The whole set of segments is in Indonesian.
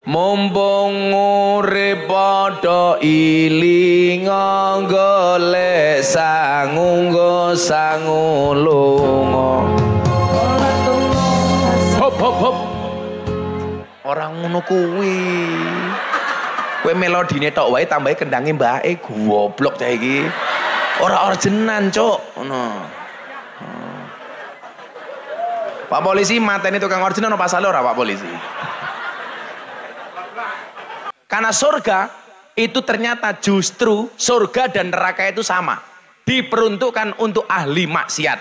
Mumpung urip padha ilinga golek sangu lunga. Hop hop hop. Orang ngono kuwi. Kowe melodine tok wae tambahi kendange mbake goblok cah iki. Ora orjenan, Cuk. Ngono. Pak polisi mateni tukang orjenan apa salah ora Pak polisi? Karena surga itu ternyata justru surga dan neraka itu sama. Diperuntukkan untuk ahli maksiat.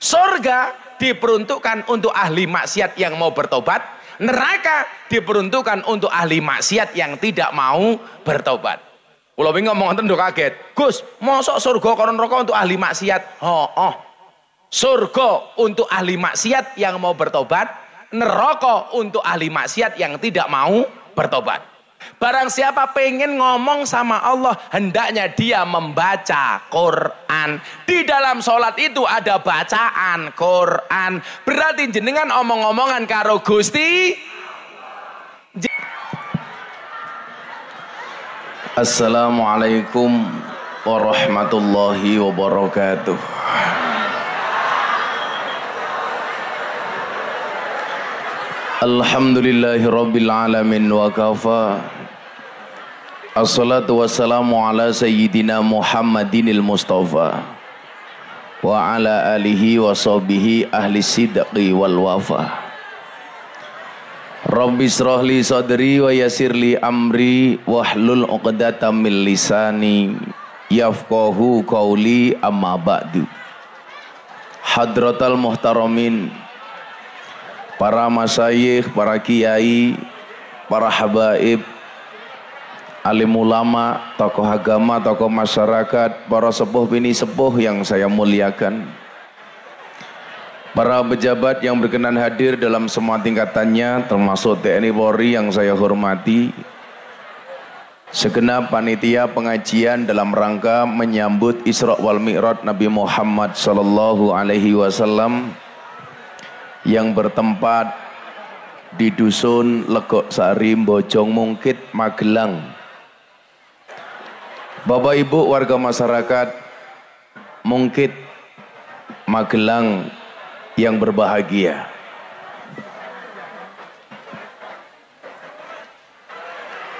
Surga diperuntukkan untuk ahli maksiat yang mau bertobat. Neraka diperuntukkan untuk ahli maksiat yang tidak mau bertobat. Kalau bingung ngomong ngeten kaget. Gus, mosok surga karo neraka untuk ahli maksiat? Surga untuk ahli maksiat yang mau bertobat. Neraka untuk ahli maksiat yang tidak mau bertobat. Barang siapa pengen ngomong sama Allah, hendaknya dia membaca Quran. Di dalam sholat itu ada bacaan Quran. Berarti jenengan omong-omongan karo Gusti. Assalamualaikum warahmatullahi wabarakatuh. Alhamdulillahirabbil alamin wa kafa. Assalatu wassalamu ala sayyidina Muhammadinil Mustafa wa ala alihi wa sahbihi ahli sidqi wal wafa. Rabbi israh li sadri wa yassir li amri wahlul 'uqdatam min lisani yafqahu qawli amma ba'du. Hadratal muhtaramin, para masyayikh, para kiai, para habaib, alim ulama, tokoh agama, tokoh masyarakat, para sepuh bini sepuh yang saya muliakan, para pejabat yang berkenan hadir dalam semua tingkatannya, termasuk TNI Polri yang saya hormati, segenap panitia pengajian dalam rangka menyambut Isra wal Mi'raj Nabi Muhammad sallallahu alaihi wasallam yang bertempat di dusun Legok Sari, Bojong Mungkit, Magelang. Bapak Ibu warga masyarakat Mungkit, Magelang yang berbahagia.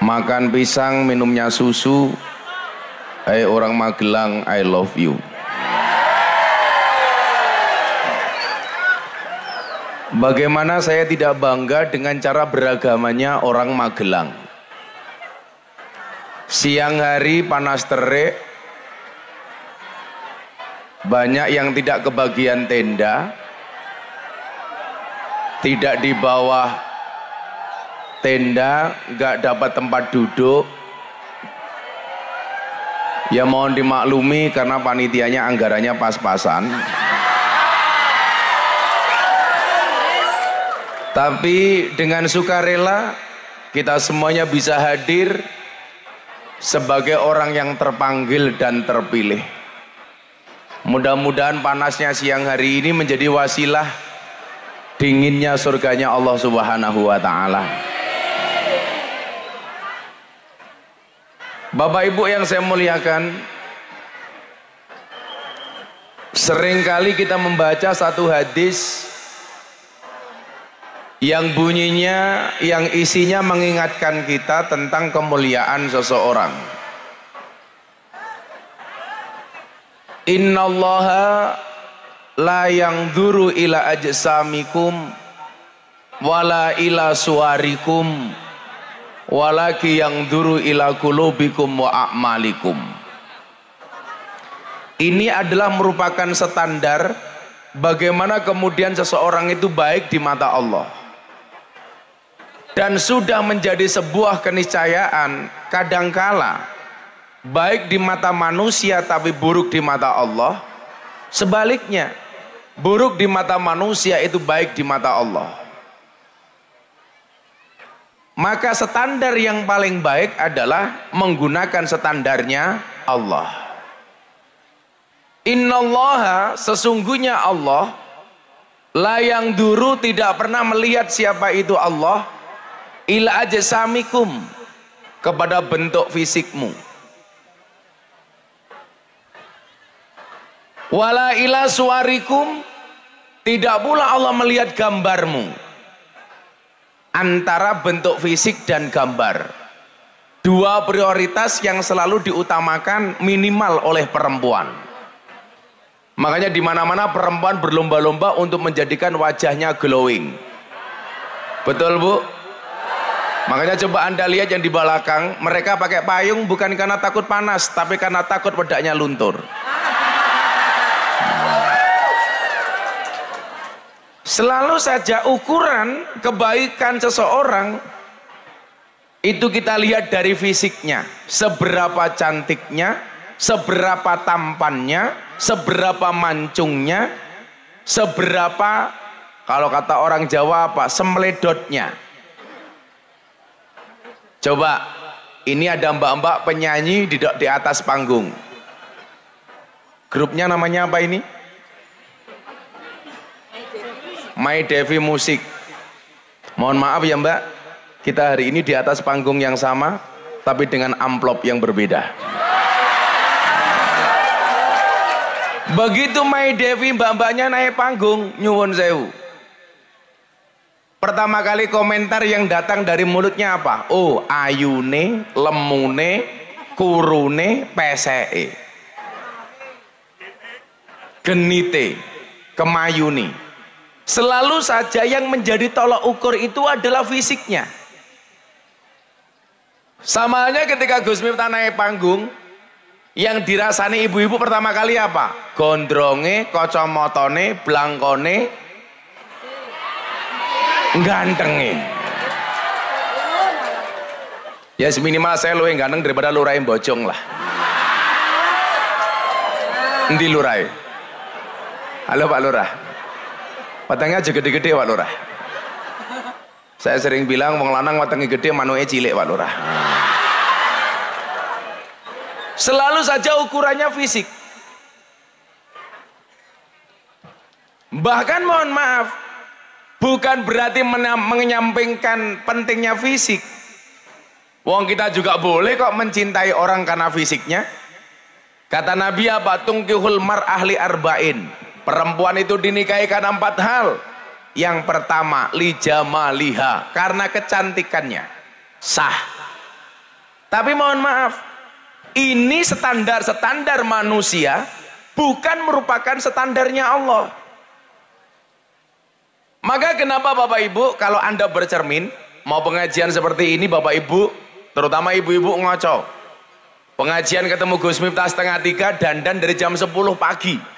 Makan pisang, minumnya susu. Hai orang Magelang, I love you. Bagaimana saya tidak bangga dengan cara beragamanya orang Magelang. Siang hari panas terik, banyak yang tidak kebagian tenda, tidak di bawah tenda, gak dapat tempat duduk. Ya mohon dimaklumi karena panitianya anggarannya pas-pasan. Tapi dengan sukarela kita semuanya bisa hadir sebagai orang yang terpanggil dan terpilih. Mudah-mudahan panasnya siang hari ini menjadi wasilah dinginnya surganya Allah Subhanahu wa taala. Bapak Ibu yang saya muliakan, seringkali kita membaca satu hadis yang bunyinya, yang isinya mengingatkan kita tentang kemuliaan seseorang. Innallaha la yanzuru ila ajsamikum wala ila suwarikum walaki yanzuru ila qulubikum wa a'malikum. Ini adalah merupakan standar bagaimana kemudian seseorang itu baik di mata Allah. Dan sudah menjadi sebuah keniscayaan, kadangkala baik di mata manusia tapi buruk di mata Allah. Sebaliknya, buruk di mata manusia itu baik di mata Allah. Maka standar yang paling baik adalah menggunakan standarnya Allah. Innallaha, sesungguhnya Allah, la yang duru, tidak pernah melihat siapa itu Allah, ila ajsamikum, kepada bentuk fisikmu, wala ila suwarikum, tidak pula Allah melihat gambarmu. Antara bentuk fisik dan gambar, dua prioritas yang selalu diutamakan minimal oleh perempuan. Makanya di mana-mana perempuan berlomba-lomba untuk menjadikan wajahnya glowing. Betul Bu? Makanya coba Anda lihat yang di belakang, mereka pakai payung bukan karena takut panas, tapi karena takut wedaknya luntur. Selalu saja ukuran kebaikan seseorang itu kita lihat dari fisiknya, seberapa cantiknya, seberapa tampannya, seberapa mancungnya, seberapa, kalau kata orang Jawa apa, semledotnya. Coba, ini ada mbak-mbak penyanyi di atas panggung. Grupnya namanya apa ini? My Devi Musik. Mohon maaf ya Mbak, kita hari ini di atas panggung yang sama, tapi dengan amplop yang berbeda. Begitu My Devi mbak-mbaknya naik panggung, nyuwun sewu. Pertama kali komentar yang datang dari mulutnya apa? Oh, ayune, lemune, kurune, pesee, genite, kemayuni. Selalu saja yang menjadi tolak ukur itu adalah fisiknya. Sama halnya ketika Gus Miftah naik panggung, yang dirasani ibu-ibu pertama kali apa? Gondronge, kacamotone, blangkone, gantenge. Ya minimal saya luwih ganteng daripada lurai bojong lah. Endi lurai? Halo Pak Lurah. Watangnya aja gede-gede Pak Lurah. Saya sering bilang wong lanang watangnya gede, manuke cilik Pak Lurah. Selalu saja ukurannya fisik. Bahkan mohon maaf, bukan berarti menyampingkan pentingnya fisik. Wong kita juga boleh kok mencintai orang karena fisiknya. Kata Nabi apa? Tungkihul mar'ah li arba'in. Perempuan itu dinikahi karena 4 hal. Yang pertama, li jamaliha, karena kecantikannya. Sah. Tapi mohon maaf, ini standar manusia, bukan merupakan standarnya Allah. Maka kenapa Bapak Ibu, kalau Anda bercermin, mau pengajian seperti ini Bapak Ibu, terutama ibu-ibu ngoco. Pengajian ketemu Gus Miftah 2:30, dandan dari jam 10 pagi.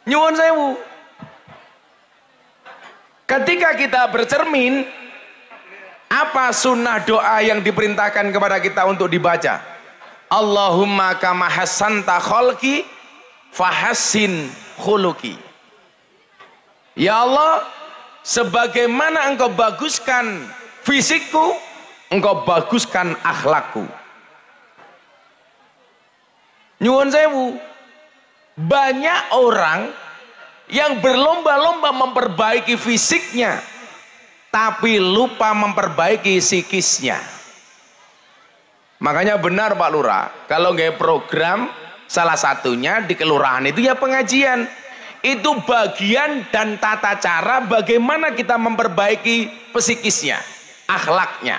Nyuwun sewu. Ketika kita bercermin, apa sunnah doa yang diperintahkan kepada kita untuk dibaca? Allahumma kama hassanta kholqi fahassin khuluqi. Ya Allah, sebagaimana engkau baguskan fisikku, engkau baguskan akhlakku. Nyuwun sewu. Banyak orang yang berlomba-lomba memperbaiki fisiknya, tapi lupa memperbaiki psikisnya. Makanya benar Pak Lurah, kalau nggak program, salah satunya di kelurahan itu ya pengajian. Itu bagian dan tata cara bagaimana kita memperbaiki psikisnya, akhlaknya.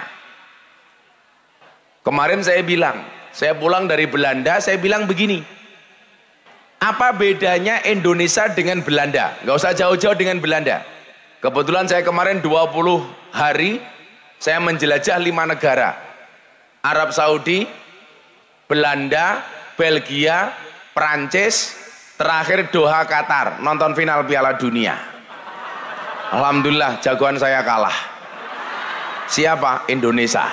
Kemarin saya bilang, saya pulang dari Belanda, saya bilang begini. Apa bedanya Indonesia dengan Belanda? Nggak usah jauh-jauh dengan Belanda. Kebetulan saya kemarin 20 hari, saya menjelajah 5 negara. Arab Saudi, Belanda, Belgia, Prancis, terakhir Doha, Qatar, nonton final Piala Dunia. Alhamdulillah, jagoan saya kalah. Siapa? Indonesia.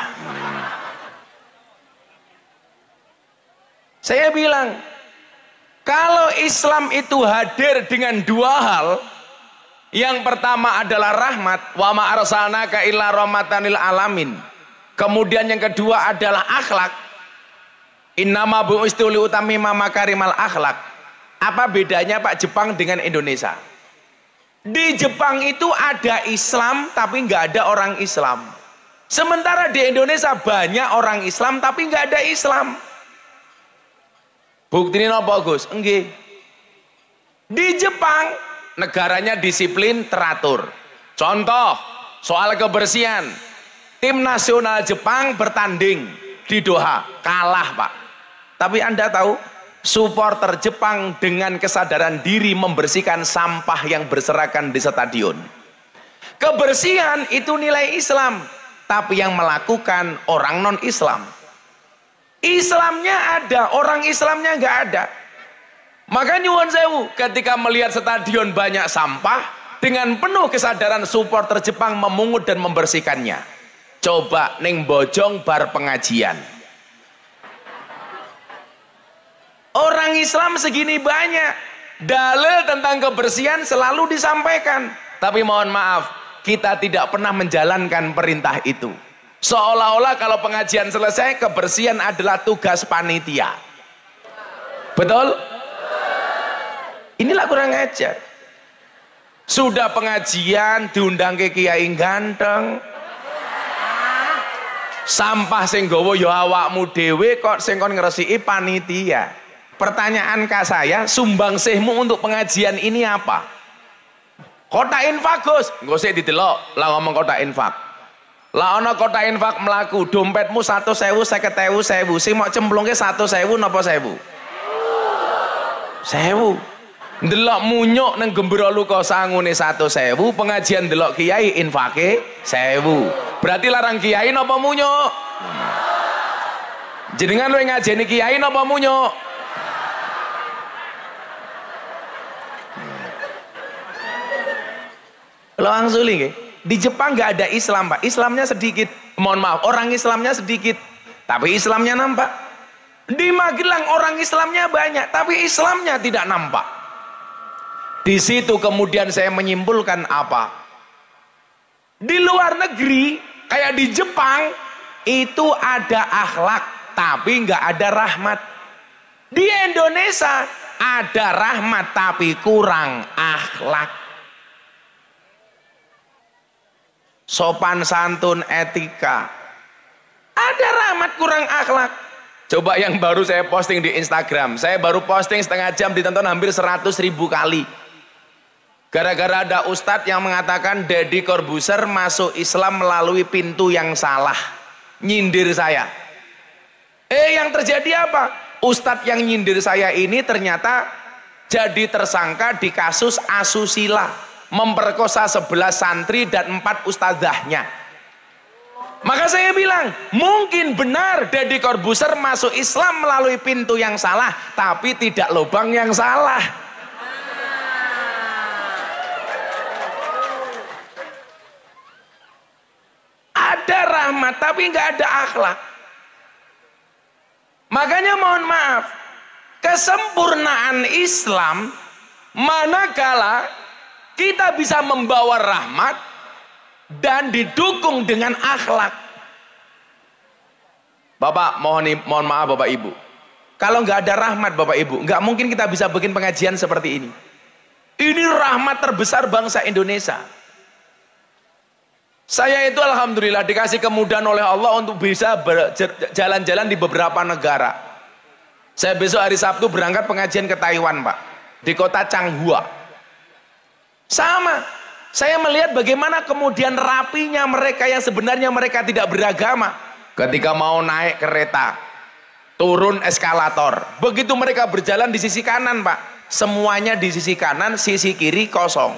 Saya bilang, kalau Islam itu hadir dengan 2 hal, yang pertama adalah rahmat, wa ma arsalnaka illa rahmatan lil alamin. Kemudian yang kedua adalah akhlak. Innama bu'istu li utammima makarimal akhlak. Apa bedanya Pak Jepang dengan Indonesia? Di Jepang itu ada Islam tapi nggak ada orang Islam. Sementara di Indonesia banyak orang Islam tapi nggak ada Islam. Buktinya apa Gus? Enggak. Di Jepang negaranya disiplin teratur. Contoh soal kebersihan, tim nasional Jepang bertanding di Doha, kalah Pak. Tapi Anda tahu, supporter Jepang dengan kesadaran diri membersihkan sampah yang berserakan di stadion. Kebersihan itu nilai Islam, tapi yang melakukan orang non-Islam. Islamnya ada, orang Islamnya nggak ada. Maka nyuwun sewu, ketika melihat stadion banyak sampah, dengan penuh kesadaran supporter Jepang memungut dan membersihkannya. Coba ning Bojong bar pengajian. Orang Islam segini banyak, dalil tentang kebersihan selalu disampaikan. Tapi mohon maaf, kita tidak pernah menjalankan perintah itu. Seolah-olah kalau pengajian selesai, kebersihan adalah tugas panitia. Betul? Inilah kurang ajar. Sudah pengajian diundang ke kiai ganteng, sampah sing nggawa ya awakmu dhewe, kok sing kon ngresiki panitia. Pertanyaan ke saya, sumbangsihmu untuk pengajian ini apa? Kotak infak Gus, nggak usah didelok, lah ngomong kotak infak. Lah ana kotak infak melaku, dompetmu 100.000, 50.000, sing mau cemplungke 100.000 napa 1.000? 1.000. Ndelok munyuk nang gembira luka sangune 100.000, pengajian ndelok kiai infake 1.000. Berarti larang kiai napa munyuk? Jenengan luwih ngajeni kiai napa munyuk? Lawang suli nggih. Di Jepang nggak ada Islam Pak, Islamnya sedikit. Mohon maaf, orang Islamnya sedikit, tapi Islamnya nampak. Di Magelang orang Islamnya banyak, tapi Islamnya tidak nampak. Di situ kemudian saya menyimpulkan apa? Di luar negeri, kayak di Jepang, itu ada akhlak, tapi nggak ada rahmat. Di Indonesia ada rahmat, tapi kurang akhlak. Sopan santun etika, ada rahmat kurang akhlak. Coba yang baru saya posting di Instagram, saya baru posting setengah jam ditonton hampir 100.000 kali. Gara-gara ada ustadz yang mengatakan Deddy Corbuzier masuk Islam melalui pintu yang salah, nyindir saya. Yang terjadi apa? Ustadz yang nyindir saya ini ternyata jadi tersangka di kasus asusila, memperkosa 11 santri dan 4 ustadzahnya. Maka saya bilang, mungkin benar Deddy Corbuzier masuk Islam melalui pintu yang salah, tapi tidak lubang yang salah. Ada rahmat tapi nggak ada akhlak. Makanya mohon maaf, kesempurnaan Islam manakala kita bisa membawa rahmat dan didukung dengan akhlak. Bapak, mohon maaf Bapak Ibu, kalau nggak ada rahmat Bapak Ibu, nggak mungkin kita bisa bikin pengajian seperti ini. Ini rahmat terbesar bangsa Indonesia. Saya itu alhamdulillah dikasih kemudahan oleh Allah untuk bisa jalan-jalan di beberapa negara. Saya besok hari Sabtu berangkat pengajian ke Taiwan Pak, di kota Changhua. Sama, saya melihat bagaimana kemudian rapinya mereka yang sebenarnya mereka tidak beragama. Ketika mau naik kereta, turun eskalator, begitu mereka berjalan di sisi kanan Pak, semuanya di sisi kanan, sisi kiri kosong.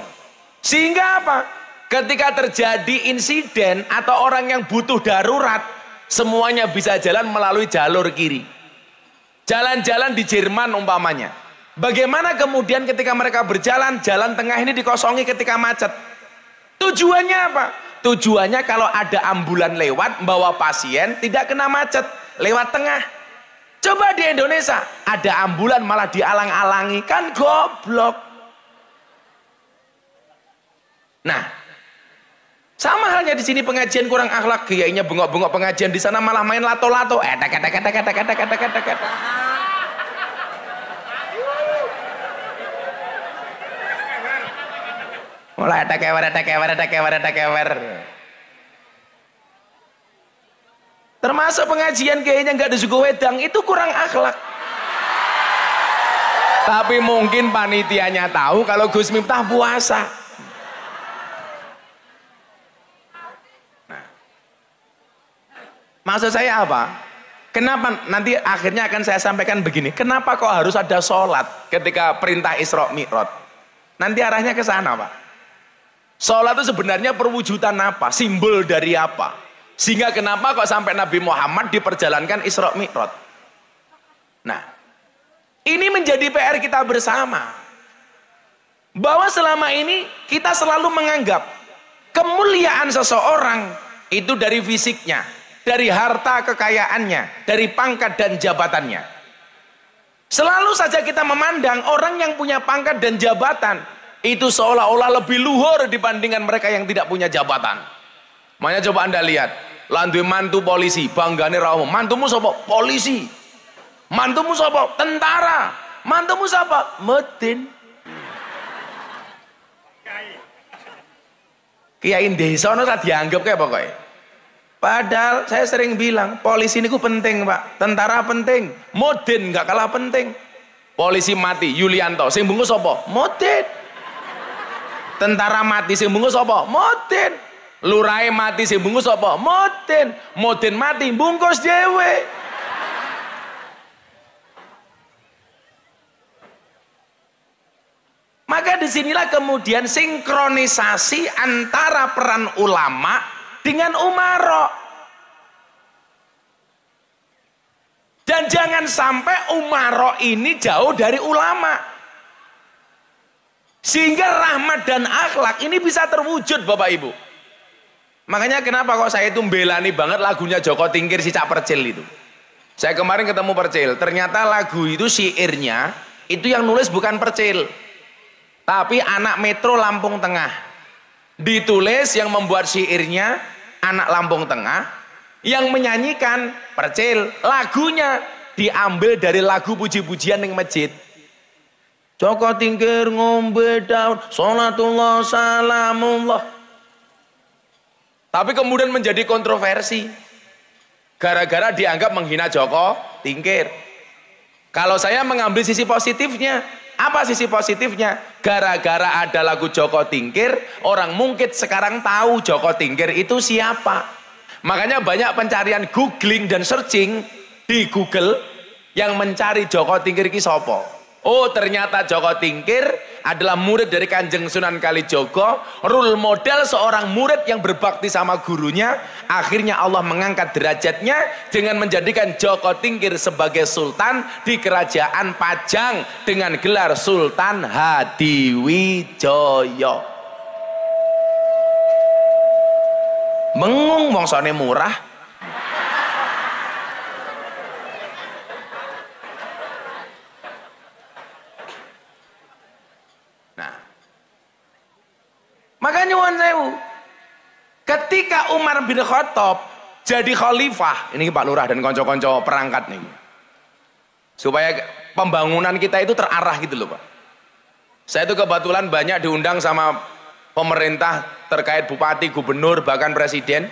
Sehingga apa? Ketika terjadi insiden atau orang yang butuh darurat, semuanya bisa jalan melalui jalur kiri. Jalan-jalan di Jerman umpamanya, bagaimana kemudian ketika mereka berjalan, jalan tengah ini dikosongi ketika macet? Tujuannya apa? Tujuannya kalau ada ambulan lewat bawa pasien tidak kena macet, lewat tengah. Coba di Indonesia ada ambulan malah dialang-alangi, kan goblok. Nah, sama halnya di sini pengajian kurang akhlak, kiainya bengok-bengok pengajian, di sana malah main lato-lato. Mulai tekewer. Termasuk pengajian kayaknya nggak ada suku wedang, itu kurang akhlak. Tapi mungkin panitianya tahu kalau Gus Miftah puasa. Nah, maksud saya apa? Kenapa nanti akhirnya akan saya sampaikan begini? Kenapa kok harus ada sholat ketika perintah Isra Mi'raj? Nanti arahnya ke sana, Pak. Sholat itu sebenarnya perwujudan apa? Simbol dari apa? Sehingga kenapa kok sampai Nabi Muhammad diperjalankan Isra Mi'raj? Nah, ini menjadi PR kita bersama. Bahwa selama ini kita selalu menganggap kemuliaan seseorang itu dari fisiknya, dari harta kekayaannya, dari pangkat dan jabatannya. Selalu saja kita memandang orang yang punya pangkat dan jabatan itu seolah-olah lebih luhur dibandingkan mereka yang tidak punya jabatan. Makanya coba Anda lihat, landu mantu polisi, banggane ra umum. Mantumu sapa? Polisi. Mantumu sapa? Tentara. Mantumu sapa? Medin. Kiai desa ono ora dianggap kayak pokoknya. Padahal saya sering bilang, polisi ini penting, Pak. Tentara penting, Modin nggak kalah penting. Polisi mati, Yulianto, sing bungkus sapa? Modin. Tentara mati, sing bungkus sapa? Modin. Lurahe mati, sing bungkus sapa? Modin. Modin mati, bungkus dhewe. Maka disinilah kemudian sinkronisasi antara peran ulama dengan umaro. Dan jangan sampai umaro ini jauh dari ulama. Sehingga rahmat dan akhlak ini bisa terwujud, Bapak Ibu. Makanya kenapa kok saya itu membelani banget lagunya Joko Tingkir si Cak Percil itu. Saya kemarin ketemu Percil, ternyata lagu itu syairnya itu yang nulis bukan Percil, tapi anak Metro Lampung Tengah. Ditulis yang membuat syairnya anak Lampung Tengah, yang menyanyikan Percil. Lagunya diambil dari lagu puji-pujian yang masjid. Joko Tingkir ngombe daun, sholatullah salamullah. Tapi kemudian menjadi kontroversi gara-gara dianggap menghina Joko Tingkir. Kalau saya mengambil sisi positifnya, apa sisi positifnya? Gara-gara ada lagu Joko Tingkir, orang mungkin sekarang tahu Joko Tingkir itu siapa. Makanya banyak pencarian googling dan searching di Google yang mencari Joko Tingkir ki sapa. Oh, ternyata Joko Tingkir adalah murid dari Kanjeng Sunan Kalijogo, role model seorang murid yang berbakti sama gurunya. Akhirnya Allah mengangkat derajatnya dengan menjadikan Joko Tingkir sebagai sultan di kerajaan Pajang dengan gelar Sultan Hadiwijaya. Mengung mongsone murah. Maka nyuwun sewu, ketika Umar bin Khattab jadi khalifah, ini Pak Lurah dan konco-konco perangkat nih, supaya pembangunan kita itu terarah gitu loh Pak. Saya itu kebetulan banyak diundang sama pemerintah terkait bupati, gubernur, bahkan presiden.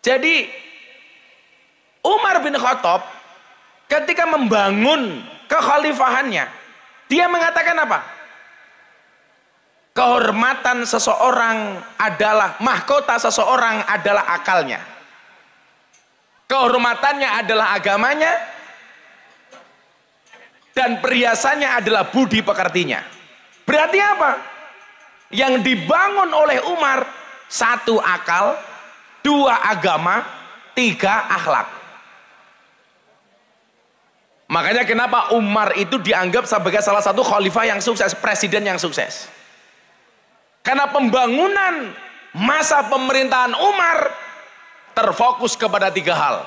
Jadi Umar bin Khattab ketika membangun kekhalifahannya, dia mengatakan apa? Kehormatan seseorang adalah, mahkota seseorang adalah akalnya. Kehormatannya adalah agamanya. Dan perhiasannya adalah budi pekertinya. Berarti apa? Yang dibangun oleh Umar, 1 akal, 2 agama, 3 akhlak. Makanya kenapa Umar itu dianggap sebagai salah satu khalifah yang sukses, presiden yang sukses. Karena pembangunan masa pemerintahan Umar terfokus kepada 3 hal.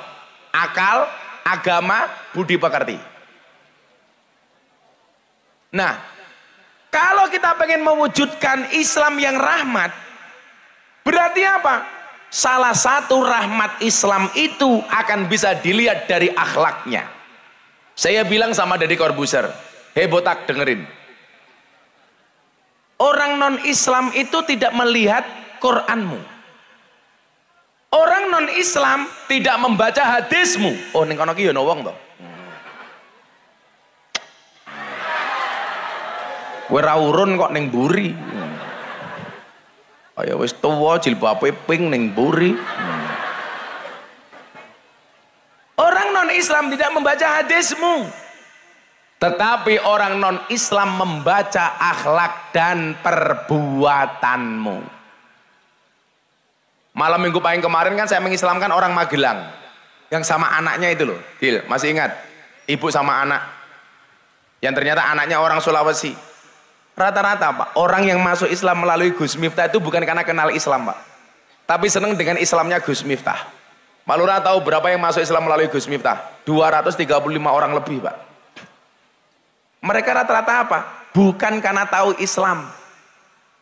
Akal, agama, budi pekerti. Nah, kalau kita pengen mewujudkan Islam yang rahmat, berarti apa? Salah satu rahmat Islam itu akan bisa dilihat dari akhlaknya. Saya bilang sama Deddy Corbuzier, hei botak dengerin. Orang non-Islam itu tidak melihat Quranmu. Orang non-Islam tidak membaca hadismu. Oh, ning kono ki ya ono wong to. Kowe ra urun kok ning mburi. Kaya wis tuwa jilbabe pink ning mburi. Orang non-Islam tidak membaca hadismu. Tetapi orang non-Islam membaca akhlak dan perbuatanmu. Malam minggu paling kemarin kan saya mengislamkan orang Magelang. Yang sama anaknya itu loh. Gil, masih ingat? Ibu sama anak. Yang ternyata anaknya orang Sulawesi. Rata-rata Pak, orang yang masuk Islam melalui Gus Miftah itu bukan karena kenal Islam Pak. Tapi senang dengan Islamnya Gus Miftah. Pak Lurah tahu berapa yang masuk Islam melalui Gus Miftah? 235 orang lebih Pak. Mereka rata-rata apa? Bukan karena tahu Islam,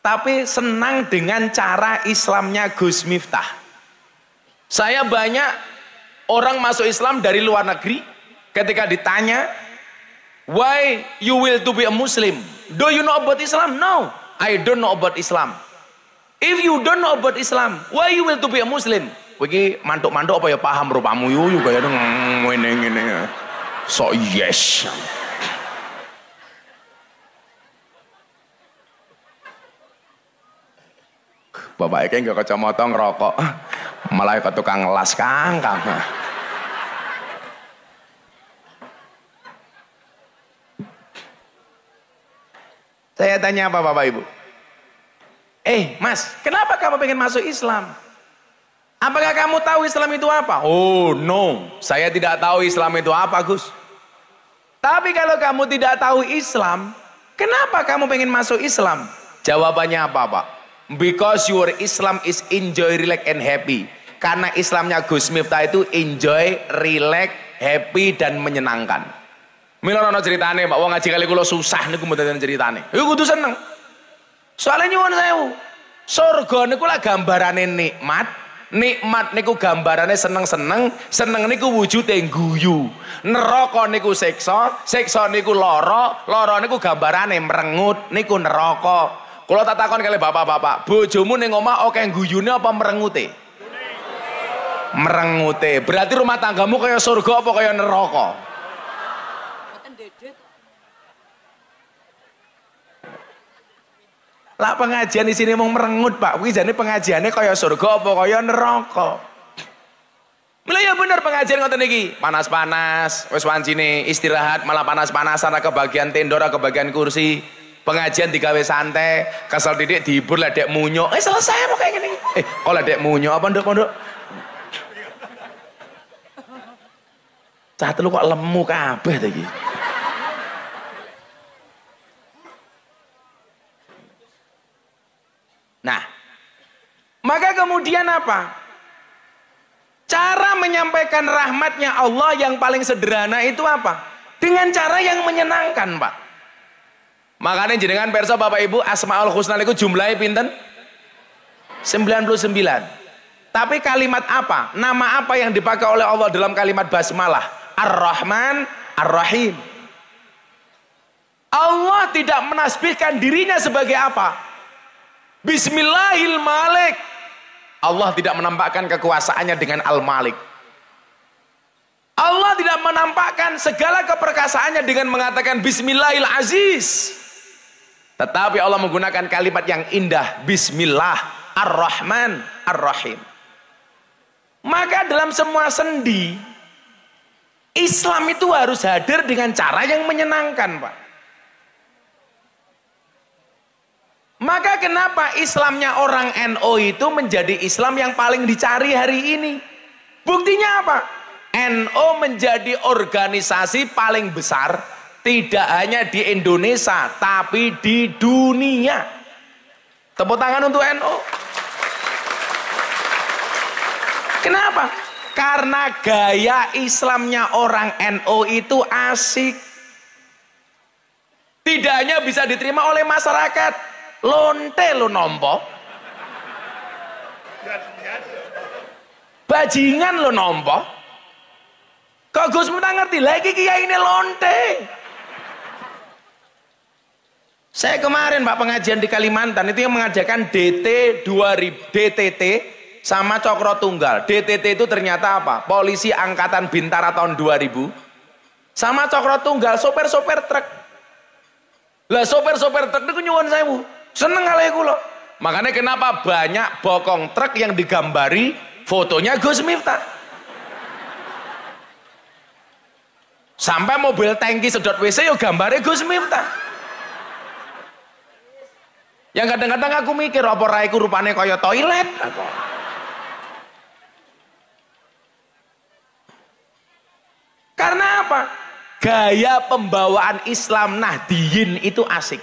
tapi senang dengan cara Islamnya Gus Miftah. Saya banyak orang masuk Islam dari luar negeri, ketika ditanya, why you will to be a Muslim? Do you know about Islam? No, I don't know about Islam. If you don't know about Islam, why you will to be a Muslim? Begini mantuk-mantuk apa ya paham rupamu yu kayak ngene-ngene. So yes. Bapaknya nggak kacamata ngerokok, malah ke tukang las kangkang. Saya tanya apa Bapak Ibu? Mas, kenapa kamu pengen masuk Islam? Apakah kamu tahu Islam itu apa? Oh no, saya tidak tahu Islam itu apa Gus. Tapi kalau kamu tidak tahu Islam, kenapa kamu pengen masuk Islam? Jawabannya apa Pak? Because your Islam is enjoy, relax, and happy. Karena Islamnya Gus Miftah itu enjoy, relax, happy, dan menyenangkan. Mila ono ceritane, Pak, wong ngaji kali kula susah niku mboten ceritane. Iku kudu seneng. Soalnya nyuwun sewu. Surga niku lah gambarane nikmat. Nikmat niku gambarane seneng-seneng, seneng niku wujude guyu. Neraka niku siksa, siksa niku lara, lara niku gambarane merengut, niku neraka. Kalau tak takon kali bapak-bapak, bojomu ning omah oke guyune apa merengute? Merengute. Berarti rumah tanggamu kaya surga apa kaya neraka? Lah pengajian di sini mau merengut Pak. Kuwi jane pengajiannya kaya surga apa kaya neraka? Mila ya bener pengajian ngoten iki. Panas-panas, wis wancine istirahat malah panas-panasan ra kebagian tenda ra kebagian kursi. Pengajian digawe santai, kesel didik dihibur lah dek munyo. Selesai apa kayak gini? Kok lah dek munyo apa nduk-nduk? Cah telu kok lemu kabeh ta iki. Nah, maka kemudian apa? Cara menyampaikan rahmatnya Allah yang paling sederhana itu apa? Dengan cara yang menyenangkan Pak. Makanya jenengan perso Bapak Ibu Asmaul Husna itu jumlahnya pinten? 99. Tapi kalimat apa? Nama apa yang dipakai oleh Allah dalam kalimat basmalah? Ar-Rahman, Ar-Rahim. Allah tidak menasbihkan dirinya sebagai apa? Bismillahil-Malik. Allah tidak menampakkan kekuasaannya dengan Al-Malik. Allah tidak menampakkan segala keperkasaannya dengan mengatakan Bismillahil-Aziz. Tetapi Allah menggunakan kalimat yang indah, Bismillah, Ar-Rahman, Ar-Rahim. Maka dalam semua sendi, Islam itu harus hadir dengan cara yang menyenangkan Pak. Maka kenapa Islamnya orang NU itu menjadi Islam yang paling dicari hari ini? Buktinya apa? NU menjadi organisasi paling besar tidak hanya di Indonesia tapi di dunia. Tepuk tangan untuk NU. Kenapa? Karena gaya Islamnya orang NU itu asik. Tidak hanya bisa diterima oleh masyarakat, lonte lo nompo, bajingan lo nompo. Kok Gus Miftah ngerti lagi kiai ini lonte. Saya kemarin Pak pengajian di Kalimantan itu yang mengajarkan DTT sama Cokro Tunggal. DTT itu ternyata apa? Polisi Angkatan Bintara tahun 2000 sama Cokro Tunggal sopir-sopir truk. Lah sopir-sopir truk itu nyuwun sewu. Seneng kali kula. Makanya kenapa banyak bokong truk yang digambari fotonya Gus Miftah. Sampai mobil tangki sedot WC yo gambare Gus Miftah. Yang kadang-kadang aku mikir apa raiku rupane kaya toilet apa. Karena apa? Gaya pembawaan Islam Nahdiyin itu asik.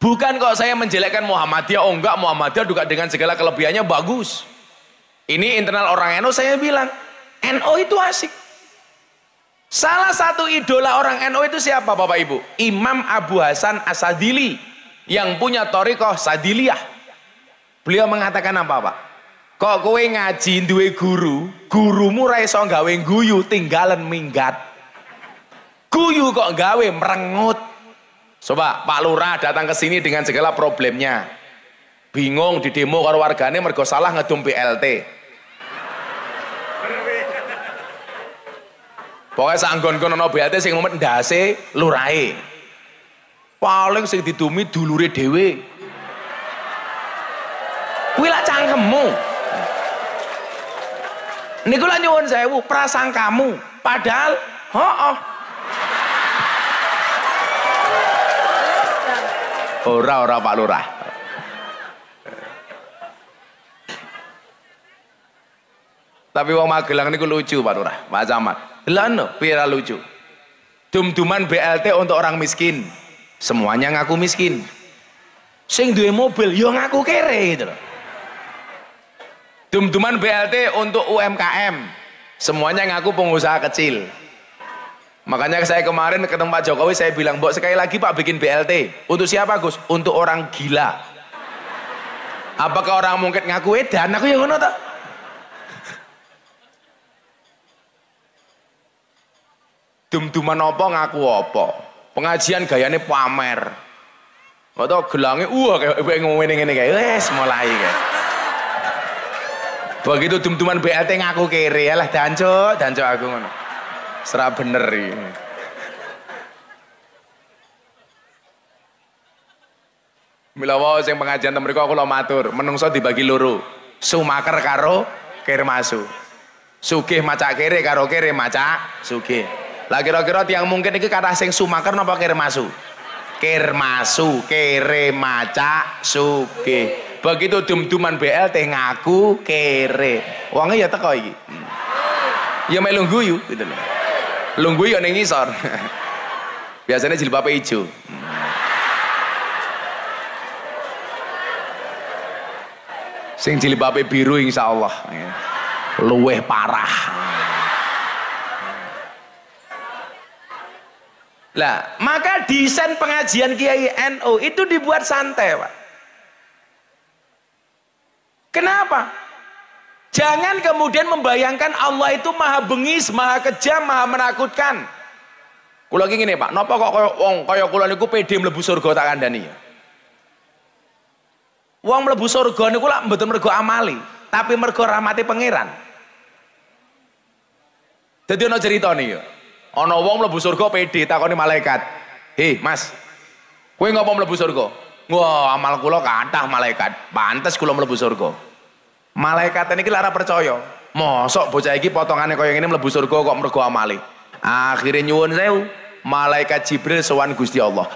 Bukan kok saya menjelekkan Muhammadiyah, oh enggak, Muhammadiyah juga dengan segala kelebihannya bagus. Ini internal orang NU saya bilang, NU itu asik. Salah satu idola orang NU itu siapa Bapak Ibu? Imam Abu Hasan As-Sadili yang punya thariqah Sadiliyah. Beliau mengatakan apa Pak? Kok kowe ngaji duwe guru, gurumu ra iso gawe guyu tinggalan minggat. Guyu kok gawe merengut. Coba Pak Lurah datang ke sini dengan segala problemnya. Bingung di demo karo wargane mergo salah ngedum BLT. Pokoknya sanggon-gon ana BLT sing mumet ndase lurahe. Paling sing didumi dulure dhewe. Kuwi lak cangkemmu. Niku lak nyuwun sewu prasangkamu, padahal hooh. Ora Pak Lurah. Tapi wong Magelang niku lucu Pak Lurah, Pak Camat. Delano pira lucu. Dum-duman BLT untuk orang miskin. Semuanya ngaku miskin. Sing duwe mobil yo ngaku kere gitu loh. Dum-duman BLT untuk UMKM. Semuanya ngaku pengusaha kecil. Makanya saya kemarin ketemu Pak Jokowi saya bilang, "Mbok sekali lagi Pak bikin BLT. Untuk siapa Gus? Untuk orang gila." Apakah orang mungkin ngaku edan? Aku ya ngono ta. Dum-duman apa ngaku apa. Pengajian gayane pamer. Kok tau gelange kayak ngene-ngene kayak wes mulai kayak. Begitu dum-duman BLT ngaku kere ya lah danco aku ngono. Serah bener iki. Mila wae sing pengajian ten mriku kula matur, menungso dibagi loro. Sumaker karo kirmasu. Sugih macak kere karo kere macak sugih. Lah kira-kira tiyang mungkin iki kathah sing sumaker napa kirmasu? Kirmasu, kere macak sugih. Begitu dum-duman BLT ngaku kere. Wonge ya teko iki. Ya melu guyu gitu lho. Lungguh ya ning ngisor. Biasanya jilbabe ijo. Sing jilbabe biru insyaallah luweh parah. Lah, maka desain pengajian Kiai NU itu dibuat santai, Pak. Kenapa? Jangan kemudian membayangkan Allah itu maha bengis, maha kejam, maha menakutkan. Kula iki ngene, Pak, napa kok kaya kula niku pede mlebu surga tak kandhani ya. Wong mlebu surga niku lak mboten mergo amali, tapi mergo rahmati pangeran. Dadi ana cerita nih ya. Ana wong mlebu surga pede takoni malaikat. "Hei, Mas, kowe ngopo mlebu surga?" "Wah, amal kula kathah malaikat. Pantes kula mlebu surga." Malaikat ini lara percaya. Mosok bocah iki potongane kaya ngene mlebu surga kok mergo amali. Akhire nyuwun sewu, malaikat Jibril sowan Gusti Allah.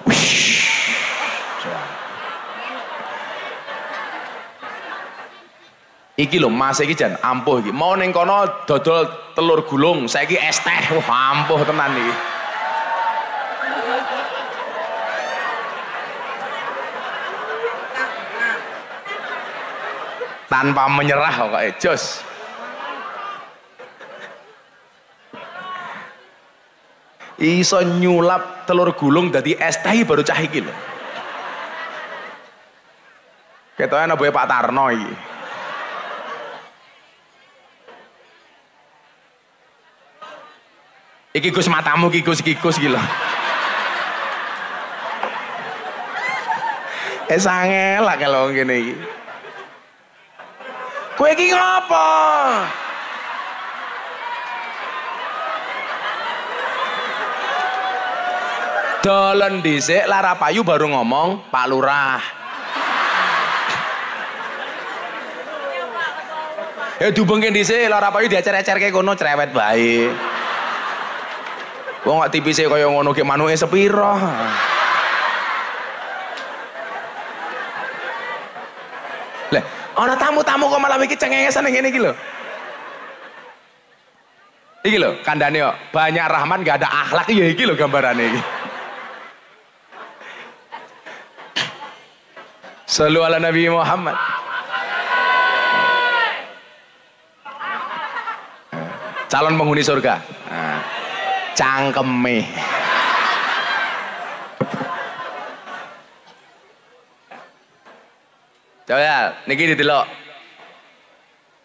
Iki lho Mas iki jan ampuh iki. Mau ning kono dodol telur gulung, saiki es teh. Wah, ampuh tenan iki. Tanpa menyerah kok jos. Iso nyulap telur gulung dadi es teh baru cah iki lho. Ketoke ana boe Pak Tarno iki. Iki Gus matamu iki Gus iki lho. Sangel lah kalau ngene iki. Kowe iki ngopo? Dolen dhisik lara payu baru ngomong Pak Lurah. Ya dubengke dhisik lara payu diacer-ecerke kono cerewet bae. Wong kok tipise kaya ngono ki manuke sepiro. Lah, ana tamu-tamu kok malah iki cengengesan ngene iki lho. Iki lho kandhane kok banyak rahmat gak ada akhlak ya iki lho gambarane iki. Sallu ala Nabi Muhammad. Calon penghuni surga. Cangkeme. Coba niki didelok.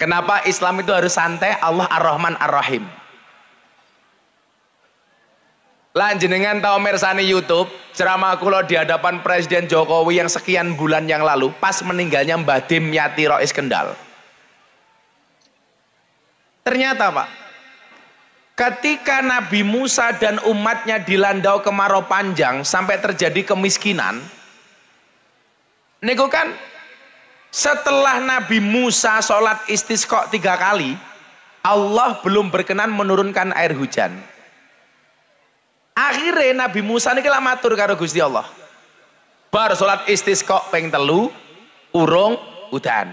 Kenapa Islam itu harus santai? Allah Ar-Rahman Ar-Rahim. Lan jenengan tahu mirsani YouTube ceramah kula di hadapan Presiden Jokowi yang sekian bulan yang lalu pas meninggalnya Mbah Dim Yati Rois Kendal. Ternyata Pak, ketika Nabi Musa dan umatnya dilandau kemarau panjang sampai terjadi kemiskinan, niku kan setelah Nabi Musa sholat istisqa 3 kali, Allah belum berkenan menurunkan air hujan. Akhirnya Nabi Musa ini kira matur karo Gusti Allah. Bar sholat istisqa ping 3, urung udan.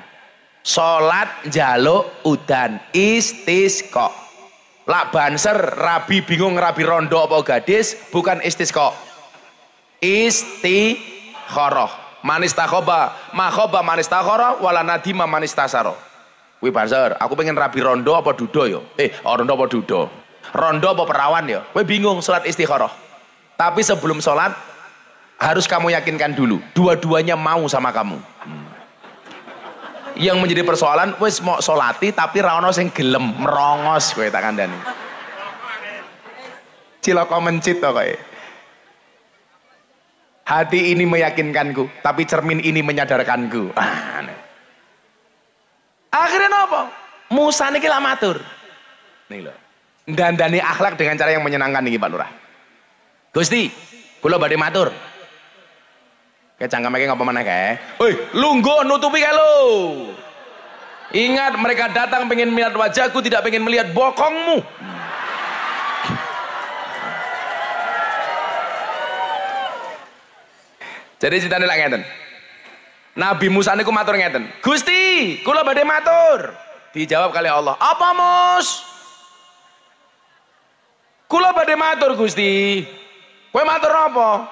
Sholat njaluk udan istisqa. Lak banser rabi bingung rabi rondo apa gadis, bukan istisqa. Istikharah. Manis takhoba makhoba manis takhara wala nadima manis tasaro. Wih banser, aku pengen rabi rondo apa dudo yo? Rondo apa dudo? Rondo apa perawan ya? Kowe bingung sholat istikharah. Tapi sebelum sholat harus kamu yakinkan dulu dua-duanya mau sama kamu. Yang menjadi persoalan wis mau sholati tapi ra ono sing gelem merongos kowe tak kandhani. Cilaka mencit to kowe. Hati ini meyakinkanku tapi cermin ini menyadarkanku. Akhirnya napa? Musa niki lak matur. Nih lho. Dandani akhlak dengan cara yang menyenangkan nih Pak Lurah. Gusti, kula badhe matur. Kayak cangkemake ngapa meneh kae? Woi, lungguh nutupi kae lho. Ingat mereka datang pengen melihat wajahku, tidak pengen melihat bokongmu. Jadi ceritanya lak ngeten. Nabi Musa niku matur ngeten. Gusti, kula badhe matur. Dijawab kali Allah. Apa Mus? Kula badhe matur Gusti. Kowe matur apa?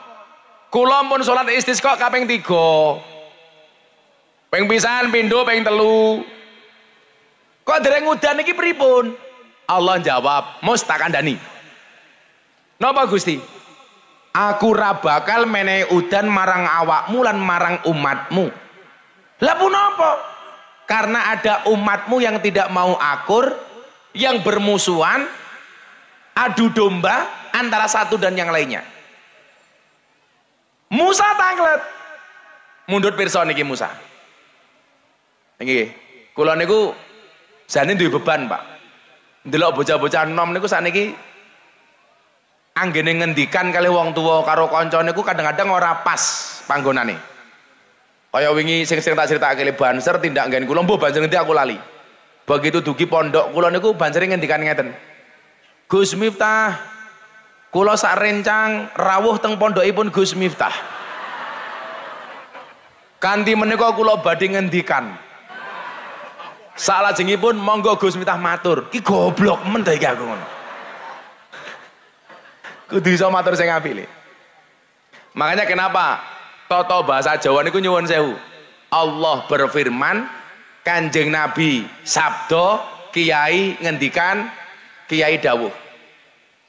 Kula pun salat istisqa kaping 3. Ping pisan, pindho, ping 3. Kok dereng udan iki pripun? Allah jawab, "Mus tak kandhani." Napa Gusti? Aku ra bakal menehi udan marang awakmu lan marang umatmu. Lah punapa? Karena ada umatmu yang tidak mau akur, yang bermusuhan, adu domba antara satu dan yang lainnya. Musa tanglet mundut pirsa niki Musa. Niki kula niku jane duwe beban Pak. Ndelok bocah-bocah enom niku sakniki anggene ngendikan kali wong tua karo kanca niku kadang-kadang ora pas panggonane. Kaya wingi sing tak critakake le banser tindak nggen kula mbuh banser ngendi aku lali. Begitu dugi pondok kula niku bansere ngendikan ngeten. Gus Miftah, kula sak rencang rawuh teng pondokipun Gus Miftah. Kanthi menika kula badhe ngendikan. Salajengipun monggo Gus Miftah matur. Ki goblok men ta iki aku ngono. Kudu iso matur sing apik. Makanya kenapa tata bahasa Jawa niku nyuwun sewu. Allah berfirman, Kanjeng Nabi sabda, Kiai ngendikan, Kiai dawuh.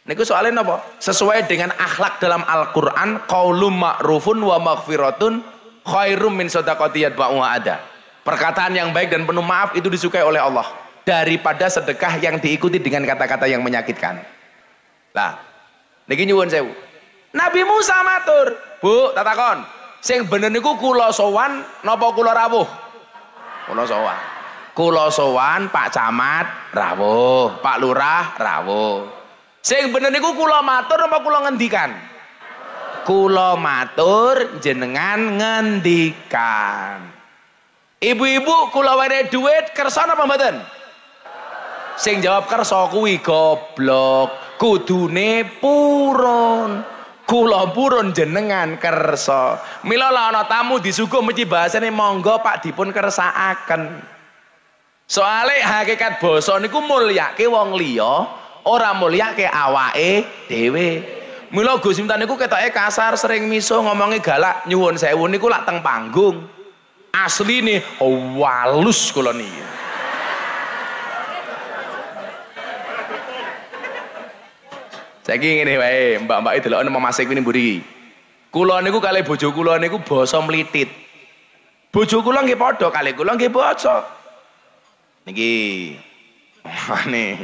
Niku soalnya napa? Sesuai dengan akhlak dalam Al-Qur'an, qaulun ma'rufun wa maghfiratun khairum min shadaqati yatba'uha ada. Perkataan yang baik dan penuh maaf itu disukai oleh Allah daripada sedekah yang diikuti dengan kata-kata yang menyakitkan. Lah, niki nyuwun sewu. Nabi Musa matur, "Bu, tak takon. Sing bener niku kula sowan napa kula rawuh? Kula sowan. Kula sowan Pak Camat rawuh, Pak Lurah rawuh. Sing bener niku kula matur napa kula ngendikan? Kula matur jenengan ngendikan. Ibu-ibu kula wenehi duit kersa napa mboten? Sing jawab kersa kuwi goblok. Kudune purun. Kula purun jenengan kersa. Mila la ana tamu disuguh mesti bahasane monggo Pak dipun kersakaken. Soale hakikat basa niku mulyake wong liya, ora mulyake awake dhewe. Mila Gus Miftah niku ketoke kasar, sering misuh ngomongi galak, nyuwun sewu niku lak teng panggung. Asline walus kula niki. Saiki ngene wae, mbak-mbak delokne memasik ini mburi. Kula niku kalih bojo kula niku basa mlitit. Bojo kula nggih padha kalih kula nggih basa. Niki. Mane.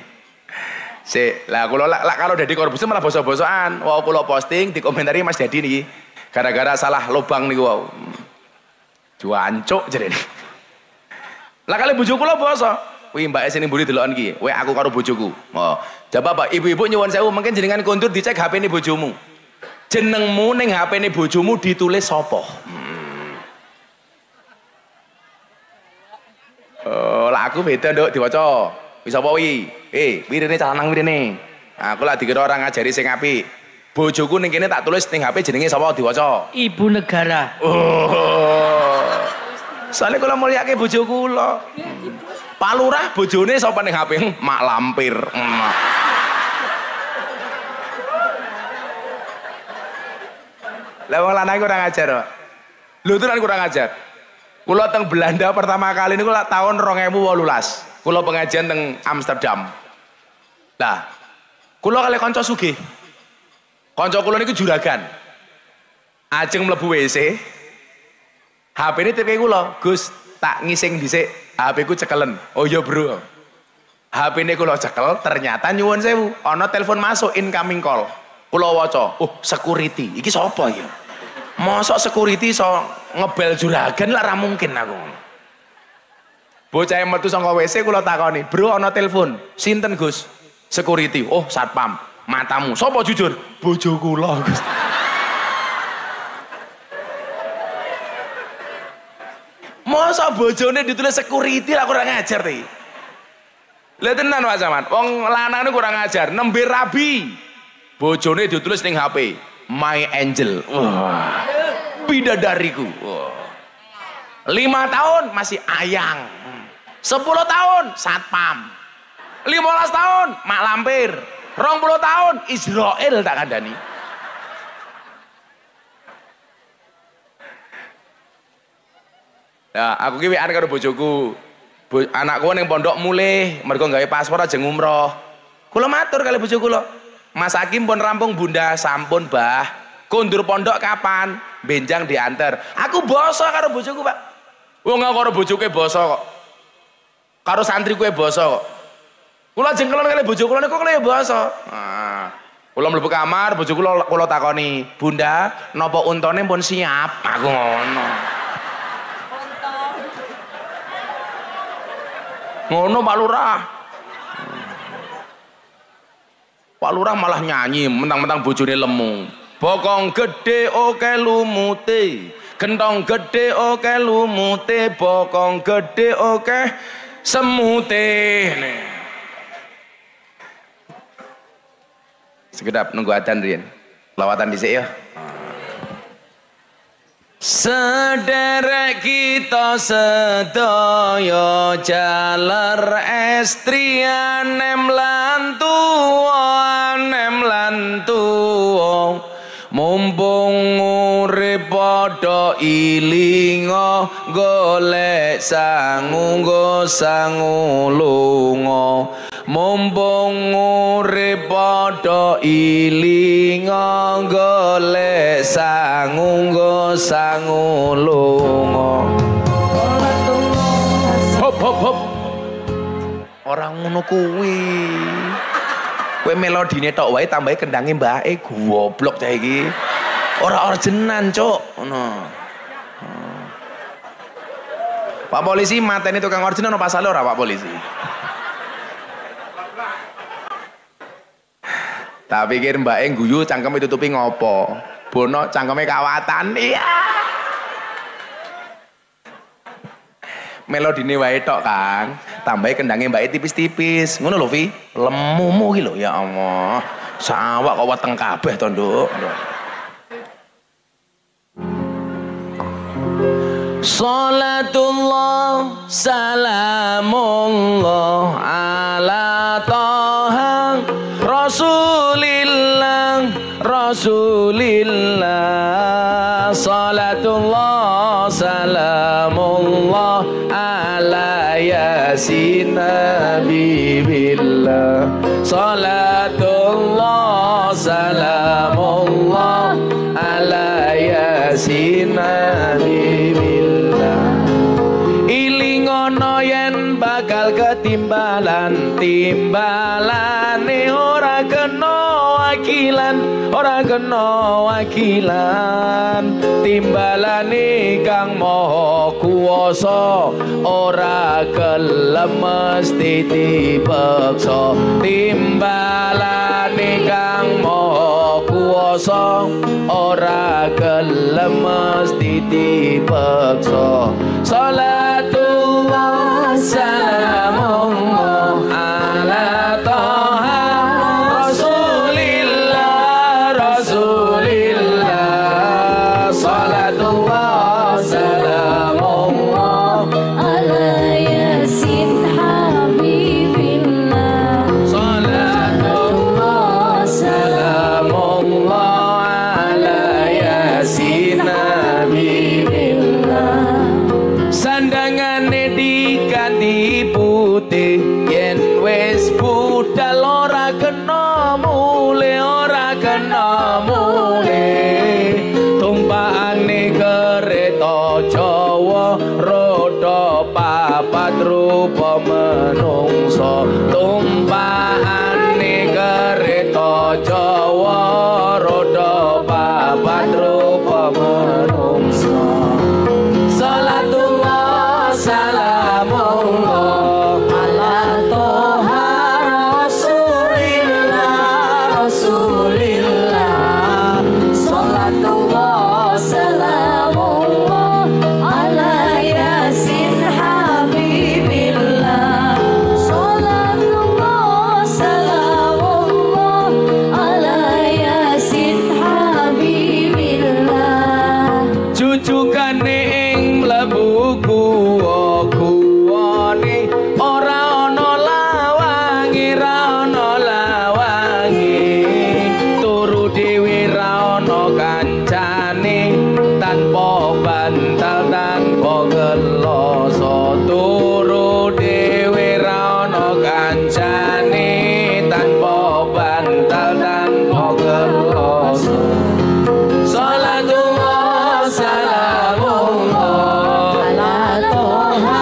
Sik, lah kula lak kalau dadi korupsi malah basa-basaan. Wau kula posting dikomentari Mas Dadi niki. Gara-gara salah lubang niku wau. Juancuk jarene. Lah kalih bojo kula basa. Wih mbak sini buri delokan iki. Weh aku karo bojoku. Oh, coba Pak, ibu-ibu nyuwun sewu mungkin jenengan kondur dicek HP ini bojomu. Jenengmu ning HP ini bojomu ditulis sapa? Oh, lah aku beda nduk diwaca. Wis apa wi? Wirine calanang wirine. Aku lah dikira orang ngajari sing apik. Bojoku ning kene tak tulis ning HP jenenge sapa diwaca? Ibu negara. Oh. Soalnya kula mulyake bojo kula. Pak Lurah bojone sapa ning HP? Mak lampir. Lah wong lanang kurang ajar, Pak. Lho tenan kurang ajar. Kula teng Belanda pertama kali niku lak tahun 2018. Kula pengajian teng Amsterdam. Lah, kula kalih kanca sugih. Kanca kula niku juragan. Ajeng mlebu WC. HP ini tipe kula, Gus, tak ngising dhisik. HP ku cekelen. Oh iya bro. HP ini kula cekel, ternyata nyuwun sewu, ana telepon masuk incoming call. Kula waca, oh security. Iki sapa ya? Mosok security so ngebel juragan lah ra mungkin aku. Bocah metu saka WC kula takoni, "Bro ana telepon." "Sinten, Gus?" "Security." "Oh, satpam." "Matamu." "Sapa jujur?" "Bojo kula, Gus." Masa bojone ditulis security lah kurang ajar nih. Lihat tenan Pak Camat, wong lanang kurang ajar, nembe rabi. Bojone ditulis ning HP, My Angel. Wah. Bidadariku. Wah. 5 tahun masih ayang. 10 tahun satpam. 15 tahun mak lampir. 20 tahun Israel tak kandani. Ya, aku ki wekan karo bojoku. Anakku ning pondok mulih, mergo gawe paspor aja ngumroh. Kula matur kali bojo kula. Mas Hakim pun rampung Bunda, sampun Mbah. Kondur pondok kapan? Benjang diantar. Aku basa karo bojoku, Pak. Wong aku karo bojoku basa kok. Karo santri kuwe basa kok. Kula jengkelon kali bojo kula niku kaya basa. Nah, kula mlebu kamar, bojo kula takoni, "Bunda, napa untane pun siap?" Aku ngono. Ngono Pak Lurah. Pak Lurah malah nyanyi mentang-mentang bojone lemu. Bokong gede oke lumute, gentong gede oke lumute, bokong gede oke semute. Sekedap nunggu adzan riyen. Lawatan dhisik ya. Sederek kita sedaya jaler estrian nem lan tuwa mumpung urip padha ilinga golek sangu lunga mumpung urip padha ilinga golek sangu lunga. Hop hop hop. Orang ngono kuwi. Kowe melodine tok wae tambahi kendange mbake goblok cah iki. Ora originalan, Cuk. Ngono. Pak polisi mateni tukang origin ono pasal ora Pak polisi? Tak pikir Mbak Eng guyu cangkeme ditutupi ngopo? Bono cangkeme kawatan. Iya. Melodine wae tok, Kang. Tambahi kendange Mbak E tipis-tipis. Ngono lho, Vi. Lemumu ki lho, ya Allah. Sawak kok weteng kabeh to, Nduk. Salatullah salamullah ala toha Rasulillah Rasulillah salatullah salamullah ala yasin nabibillah salatullah salamullah ala yasin nabibillah ilingono yen bakal ketimbalan timbalane ora kena wakilan ora kena wakilan timbalane kang maha kuwasa ora gelem mesti dipaksa timbalane kang maha kuwasa ora gelem mesti dipaksa salatullah salamullah ala toha Rasulillah Rasulillah salatullah salamullah ala yasin habibillah salatullah salamullah ala yasin nabibillah sandangane diganti putih yen wis budal ora kena mule ora kena mule tumpakane kereta Jawa roda papat rupa menungso tumpakane kereta Jawa roda papat rupa menungso salatullah salamullah ala toha Rasulillah Rasulillah salatullah salamullah ala yasin habibillah salatullah salamullah ala yasin habibillah jujukane ing mlebu guwa-guwane ora ana lawange ra ana lawange turu dhewe ra ana kancane tanpa bantal tanpa geloso turu dhewe ra ana kancane tanpa bantal tanpa geloso salatullah salamullah ala toha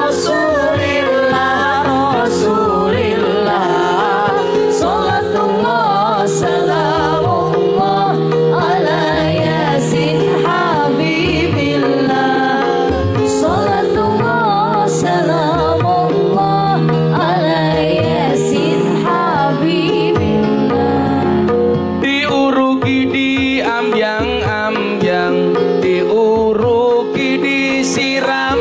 Rasulillah Rasulillah salatullah salamullah ala yasin habibillah salatullah salamullah ala yasin habibillah diuruki diambyang-ambyang diuruki disiram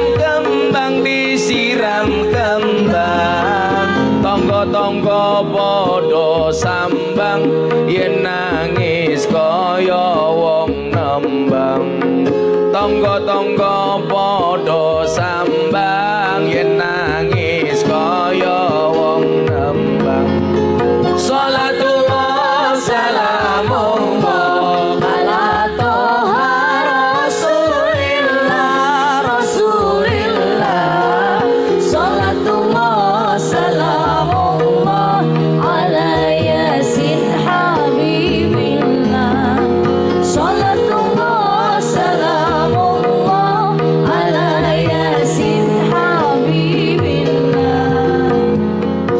kembang tonggo-tonggo padha sambang yen nangis kaya wong nembang tonggo-tonggo padha sambang yen nangis kaya wong nembang salatullah salamullah ala toha Rasulillah Rasulillah salatullah salamullah ala yasin habibillah salatullah salamullah ala yasin habibillah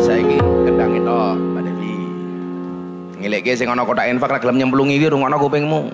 saiki kendang itu Mbak Devi ngelekke sing ana kotak infak ra gelem nyemplungi iki rungokno kupingmu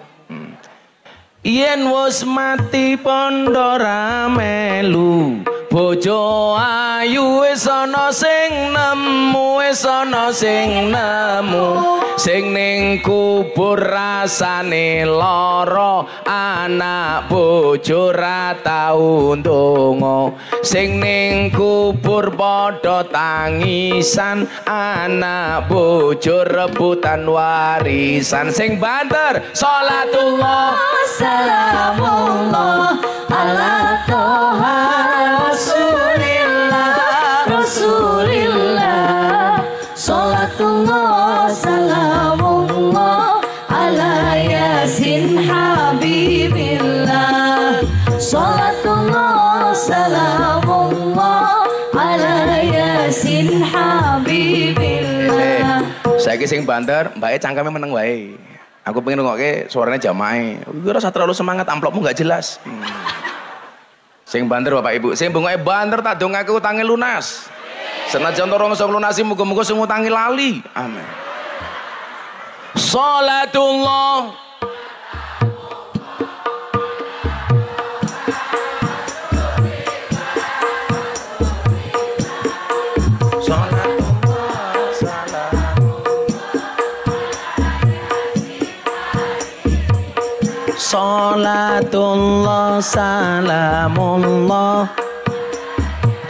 yen wis mati pondo ra melu bojo ayu wis ana sing nemu wis ana sing nemu sing ning kubur rasane lara anak bojo ra tau ndonga sing ning kubur padha tangisan anak bojo rebutan warisan sing banter salatullah salamullah ala toha rasulillah rasulillah salatullah salamullah ala yasin habibillah salatullah salamullah ala yasin habibillah. Saiki sing banter mbake cangkeme meneng wae. Aku pengen ngongokke suaranya jamae. Gue rasa terlalu semangat, amplopmu gak jelas. Sing banter Bapak Ibu, sing bungoke banter tak dongake utange lunas. Senajan ora iso lunasi muga-muga sing utangi lali. Amin. Salatullah Salatullah salamullah.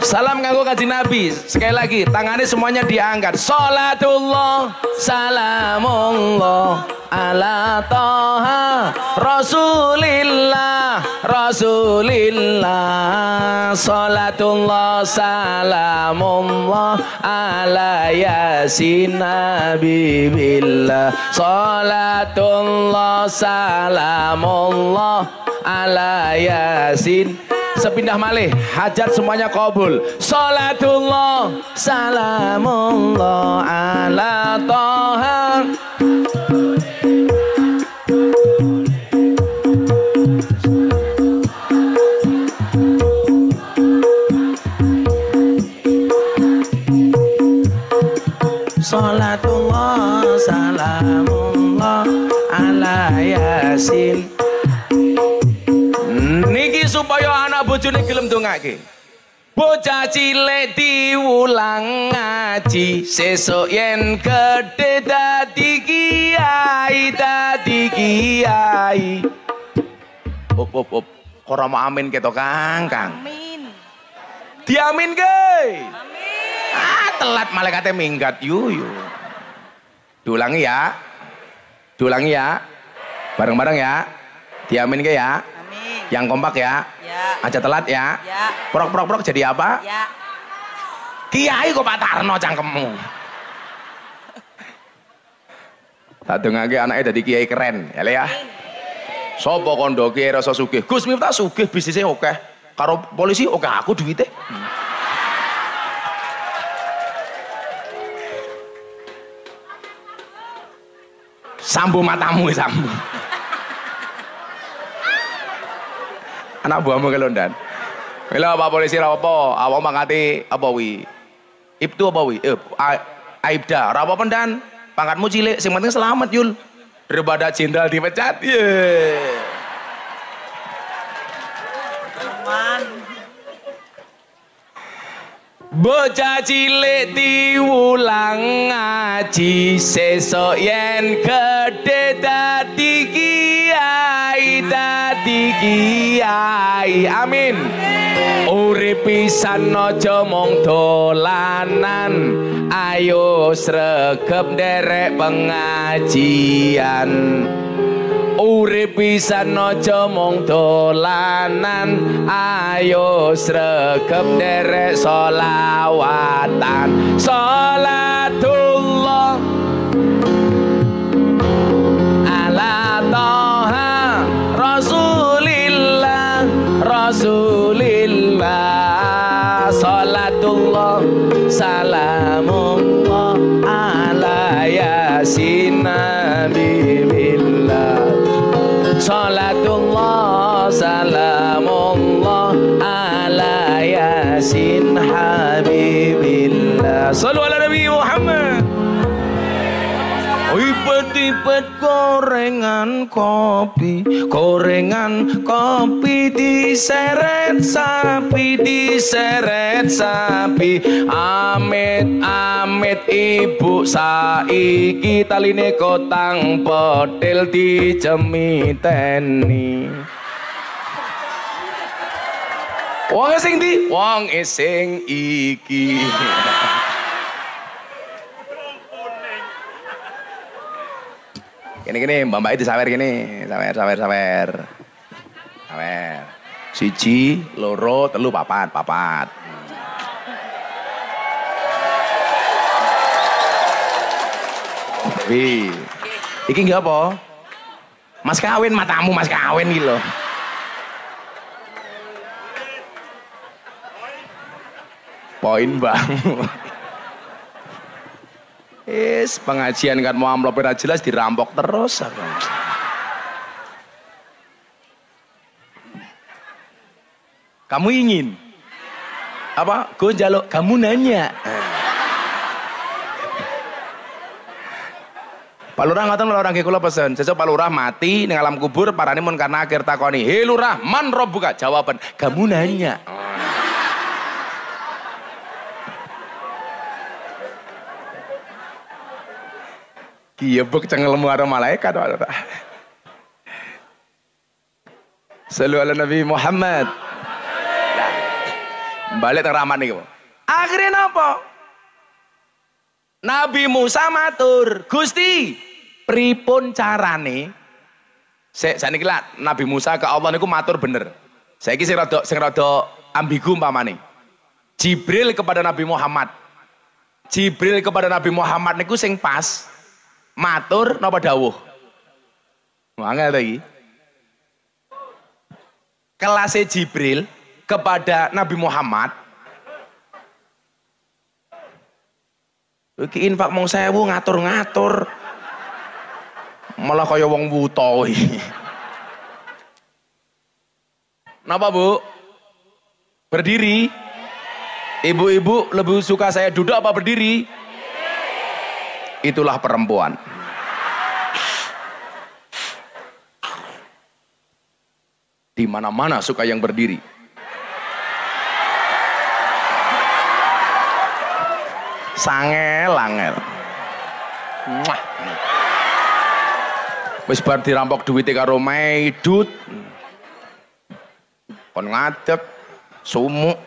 Salam nganggo kanjeng Nabi. Sekali lagi, tangannya semuanya diangkat. Salatullah salamullah ala toha rasulillah rasulillah. Salatullah salamullah ala yasin nabibillah. Salatullah salamullah ala yasin. Sepindah malih hajat semuanya qabul. Salatullah salamullah ala toha. Salatullah salamullah ala yasin. Niki supaya anak bojone gelem ndongake. Bocah cilik diulang ngaji, sesuk yen gedhe dadi kiai, dadi kiai. Op. Ora mau amin keto Kang. Amin. Diamin ge. Amin. Ah, telat malaikate minggat yu. Diulangi ya. Diulangi ya. Bareng-bareng ya. Diamin ge ya. Yang kompak ya, aja telat ya, prok jadi apa? Ya. Kiai kok Pak Tarno cangkemmu. Tak dengake anaknya jadi kiai keren, ya. Sopo kondo kiai rasa sugih, Gus Miftah sugih bisnisnya oke, karo polisi oke aku duitnya. Sambu matamu sambu. Anak buahmu kelondan. Mila Pak polisi ra apa, awak mangkati apa wi? Ibtu apa wi? Aibda, ra apa pendan. Pangkatmu cilik, sing penting selamat Yul. Daripada jenderal dipecat. Bocah cilik diulang ngaji, sesuk yen gedhe dadi kiai, dadi kiai. Amin. Urip pisan aja mung dolanan, ayo sregep nderek pengajian. Urip pisan aja mung dolanan, ayo sregep nderek sholawatan. Salatullah ala toha rasulillah rasulillah. Salatullah salamullah ala yasin nabibillah. Salatullah salamullah ala yasin habibillah. Sallu ala Nabi Muhammad. Oi peti Pipet gorengan kopi, gorengan kopi diseret sapi, diseret sapi. Amit amit ibu saiki taline kotang pedel dijemiteni. Wong sing di, wong sing iki. Gini mbak itu sawer gini, sawer. Siji, loro, telu, papat. Wih, iki nggak apa? Mas kawin matamu, mas kawin gitu loh. Poin bang. Pengajian kan mau amplopnya jelas dirampok terus. Kamu ingin apa? Gue jaluk, kamu nanya. Pak Lurah ngoten orang kula pesen, sesuk Pak Lurah mati ning alam kubur parane mun karena akhir takoni, "Hei Lurah, man robbuka?" Jawaban, "Kamu nanya." Kiyebuk cengelmu karo malaikat. Sallu ala Nabi Muhammad. Balik teng ramat niku. Akhirnya napa? Nabi Musa matur, "Gusti, pripun carane?" Saniki lak Nabi Musa ke Allah niku matur bener. Saiki sing rada ambigu umpamane. Jibril kepada Nabi Muhammad. Jibril kepada Nabi Muhammad niku sing pas. Matur napa dawuh? Angel to iki. Kelase Jibril kepada Nabi Muhammad. Iki infak mong 1000 ngatur-ngatur. Malah kaya wong buta iki. Napa, Bu? Berdiri. Ibu-ibu lebih suka saya duduk apa berdiri? Itulah perempuan. Di mana-mana suka yang berdiri. Sangel. Wis bar dirampok duwite karo Maidut. Kon ngadeg sumuk.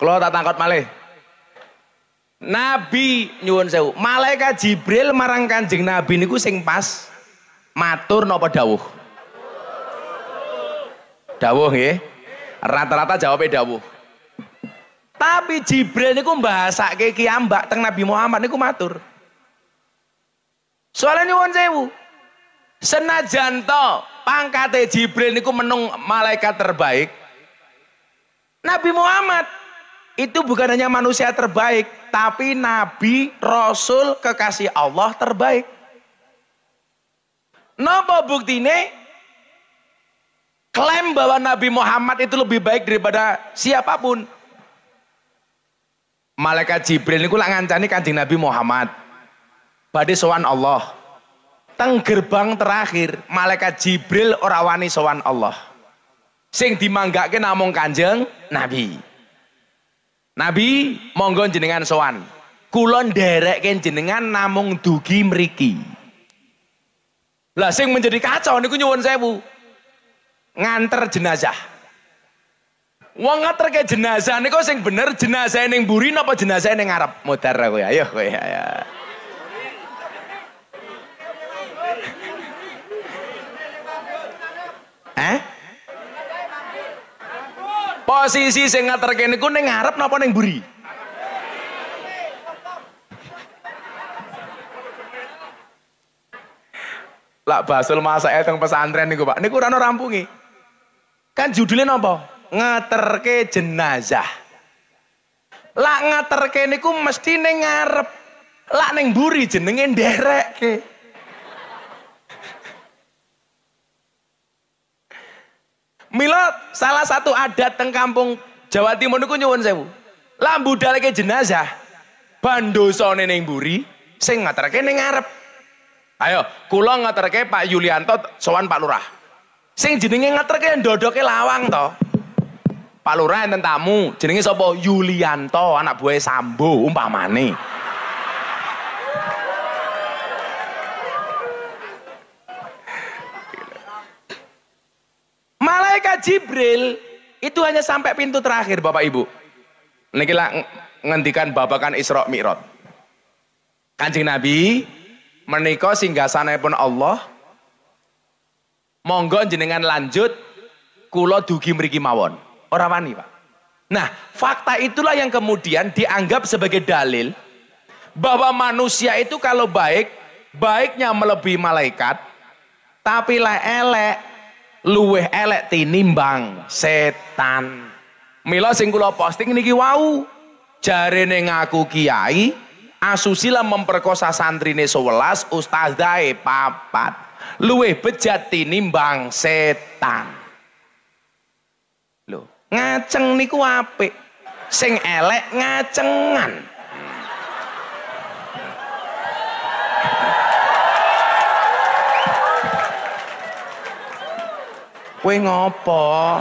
Kalau tak tangkot malih. Nabi nyuwun sewu, malaikat Jibril marang Kanjeng Nabi niku sing pas matur napa dawuh? Dawuh nggih. Rata-rata jawabnya dawuh. Tapi Jibril niku mbahasake kiambak teng Nabi Muhammad niku matur. Soalnya nyuwun sewu. Senajan to pangkate Jibril niku menung malaikat terbaik. Nabi Muhammad itu bukan hanya manusia terbaik, tapi Nabi, Rasul, kekasih Allah terbaik. Napa buktine? Klaim bahwa Nabi Muhammad itu lebih baik daripada siapapun. Malaikat Jibril niku lak ngancani Kanjeng Nabi Muhammad. Badhe sowan Allah. Teng gerbang terakhir, malaikat Jibril ora wani sowan Allah. Sing dimanggake namung Kanjeng Nabi. Nabi, monggo jenengan sowan. Kula nderekke jenengan namung dugi mriki. Lah sing menjadi kacau niku nyuwun sewu. Nganter jenazah. Wong nganterke jenazah niku sing bener jenazah ning mburi napa jenazah ning ngarep? Modar kowe. Ayo kowe ayo. Posisi sing ngaterke niku ning ngarep napa ning mburi? Lak basul masail teng pesantren niku, Pak. Niku ora ono rampunge. Kan judulnya napa? Ngaterke jenazah. Lak ngaterke niku mesti ning ngarep. Lak ning mburi jenenge nderekke. Mila salah satu adat teng kampung Jawa Timur niku nyuwun sewu. Lah budalke jenazah bandosane ning mburi, sing ngaterke ning ngarep. Ayo, kula ngaterke Pak Yulianto sowan Pak Lurah. Sing jenenge ngaterke ndodoke lawang to. Pak Lurah enten tamu, jenenge sapa? Yulianto, anak buah Sambo umpamane. Malaikat Jibril itu hanya sampai pintu terakhir Bapak Ibu. Niki lah ngendikan babakan Isra Mi'raj. Kanjeng Nabi menika singgasanipun Allah. Monggo jenengan lanjut kula dugi mriki mawon. Ora wani, Pak. Nah, fakta itulah yang kemudian dianggap sebagai dalil bahwa manusia itu kalau baik, baiknya melebihi malaikat, tapi lah elek luweh elek tinimbang setan. Mila sing kula posting niki wau jarene ngaku kiai asusila memperkosa santrine 11 ustazae 4 luweh bejat tinimbang setan. Lho, ngaceng niku apik, sing elek ngacengan. Kowe ngopo?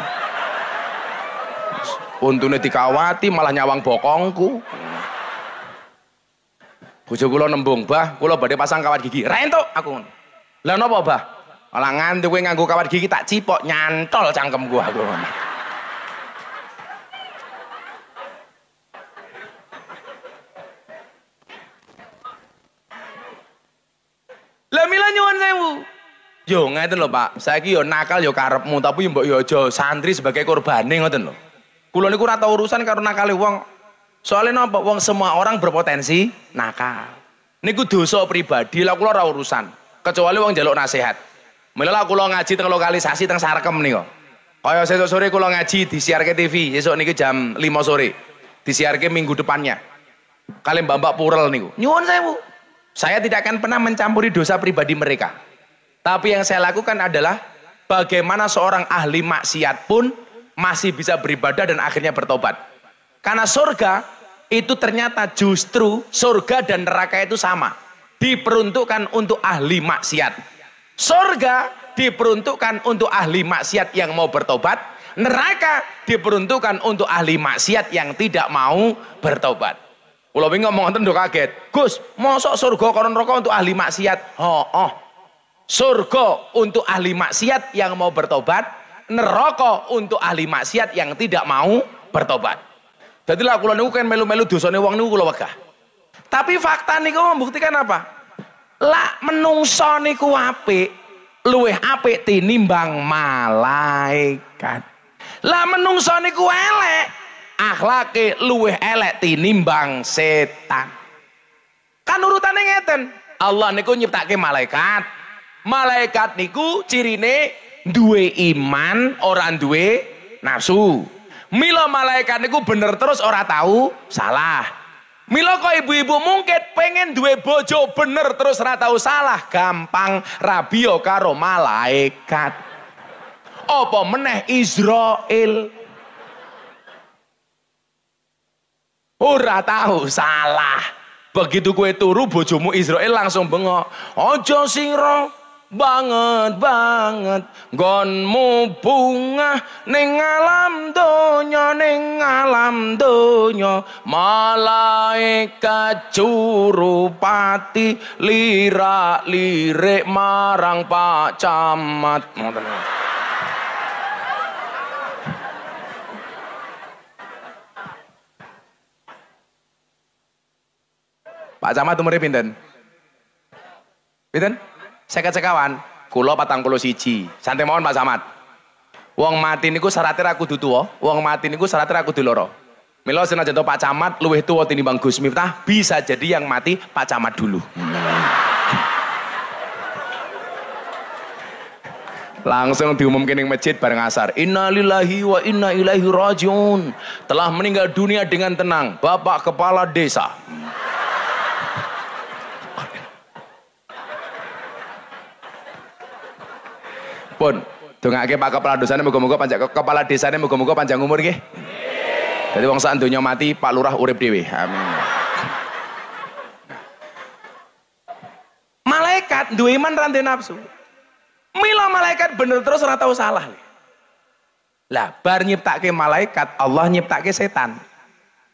Untune dikawati malah nyawang bokongku. Bojo kula nembung, "Bah, kula badhe pasang kawat gigi." "Ra entuk," aku ngono. "Lah napa, Bah?" "Malah nganti kowe nganggo kawat gigi tak cipok nyantol cangkemku," aku ngono. Lah mila nyuwun sewu. Yo ngeten lho Pak, saiki yo nakal yo karepmu, tapi yo mbok yo aja santri sebagai korbane ngoten lho. Kula niku ora tau urusan karo nakale wong. Soalnya napa wong semua orang berpotensi nakal. Niku dosa pribadi, lah kula ora urusan. Kecuali wong njaluk nasihat. Mila kula ngaji teng lokalisasi teng Sarkem niku. Kaya sesuk sore kula ngaji disiarke TV, sesuk niki jam 5 sore. Disiarke minggu depannya. Kali Mbak Purel niku. Nyuwun sewu. Saya tidak akan pernah mencampuri dosa pribadi mereka. Tapi yang saya lakukan adalah bagaimana seorang ahli maksiat pun masih bisa beribadah dan akhirnya bertobat. Karena surga itu ternyata justru surga dan neraka itu sama. Diperuntukkan untuk ahli maksiat. Surga diperuntukkan untuk ahli maksiat yang mau bertobat. Neraka diperuntukkan untuk ahli maksiat yang tidak mau bertobat. Kalau ngomong ngomong itu kaget. "Gus, mosok surga karo neraka untuk ahli maksiat?" Surga untuk ahli maksiat yang mau bertobat, neraka untuk ahli maksiat yang tidak mau bertobat. Jadi lah kula niku kan melu-melu dosane wong niku kula wegah. Tapi fakta niku membuktikan apa? Lah menungso niku apik, luwih apik tinimbang malaikat. Lah menungso niku elek, akhlake luwih elek tinimbang setan. Kan urutane ngeten. Allah niku nyiptake malaikat. Malaikat niku cirine duwe iman, ora duwe nafsu. Mila malaikat niku bener terus ora tahu salah. Mila kok ibu-ibu mungkin pengen duwe bojo bener terus ora tahu salah, gampang rabio karo malaikat. Apa meneh Israel? Ora tahu salah. Begitu kue turu bojomu Israel langsung bengok. "Ojo sira banget gonmu bunga ning alam donya malaikat jurupati lirik marang Pak Camat." Pak Camat umure pinten? Pinten? 50 sekawan. Kula 41. Santai mawon Pak Camat. Wong mati niku syaratnya ra kudu tuwa, wong mati niku syaratnya ra kudu lara. Mila senajan Pak Camat luwih tuwa tinimbang Gus Miftah, bisa jadi yang mati Pak Camat dulu. Langsung diumumkan di masjid bareng asar. "Innalillahi wa inna ilaihi rajiun." Telah meninggal dunia dengan tenang Bapak Kepala Desa. Pun dongake Pak Kepala Desane muga-muga panjang kepala desane muga-muga panjang umur nggih. Jadi wong sak donya mati, Pak Lurah urip dhewe. Amin. Malaikat duwe iman ra ndek nafsu. Mila malaikat bener terus ora tau salah. Lah bar nyiptake malaikat, Allah nyiptake setan.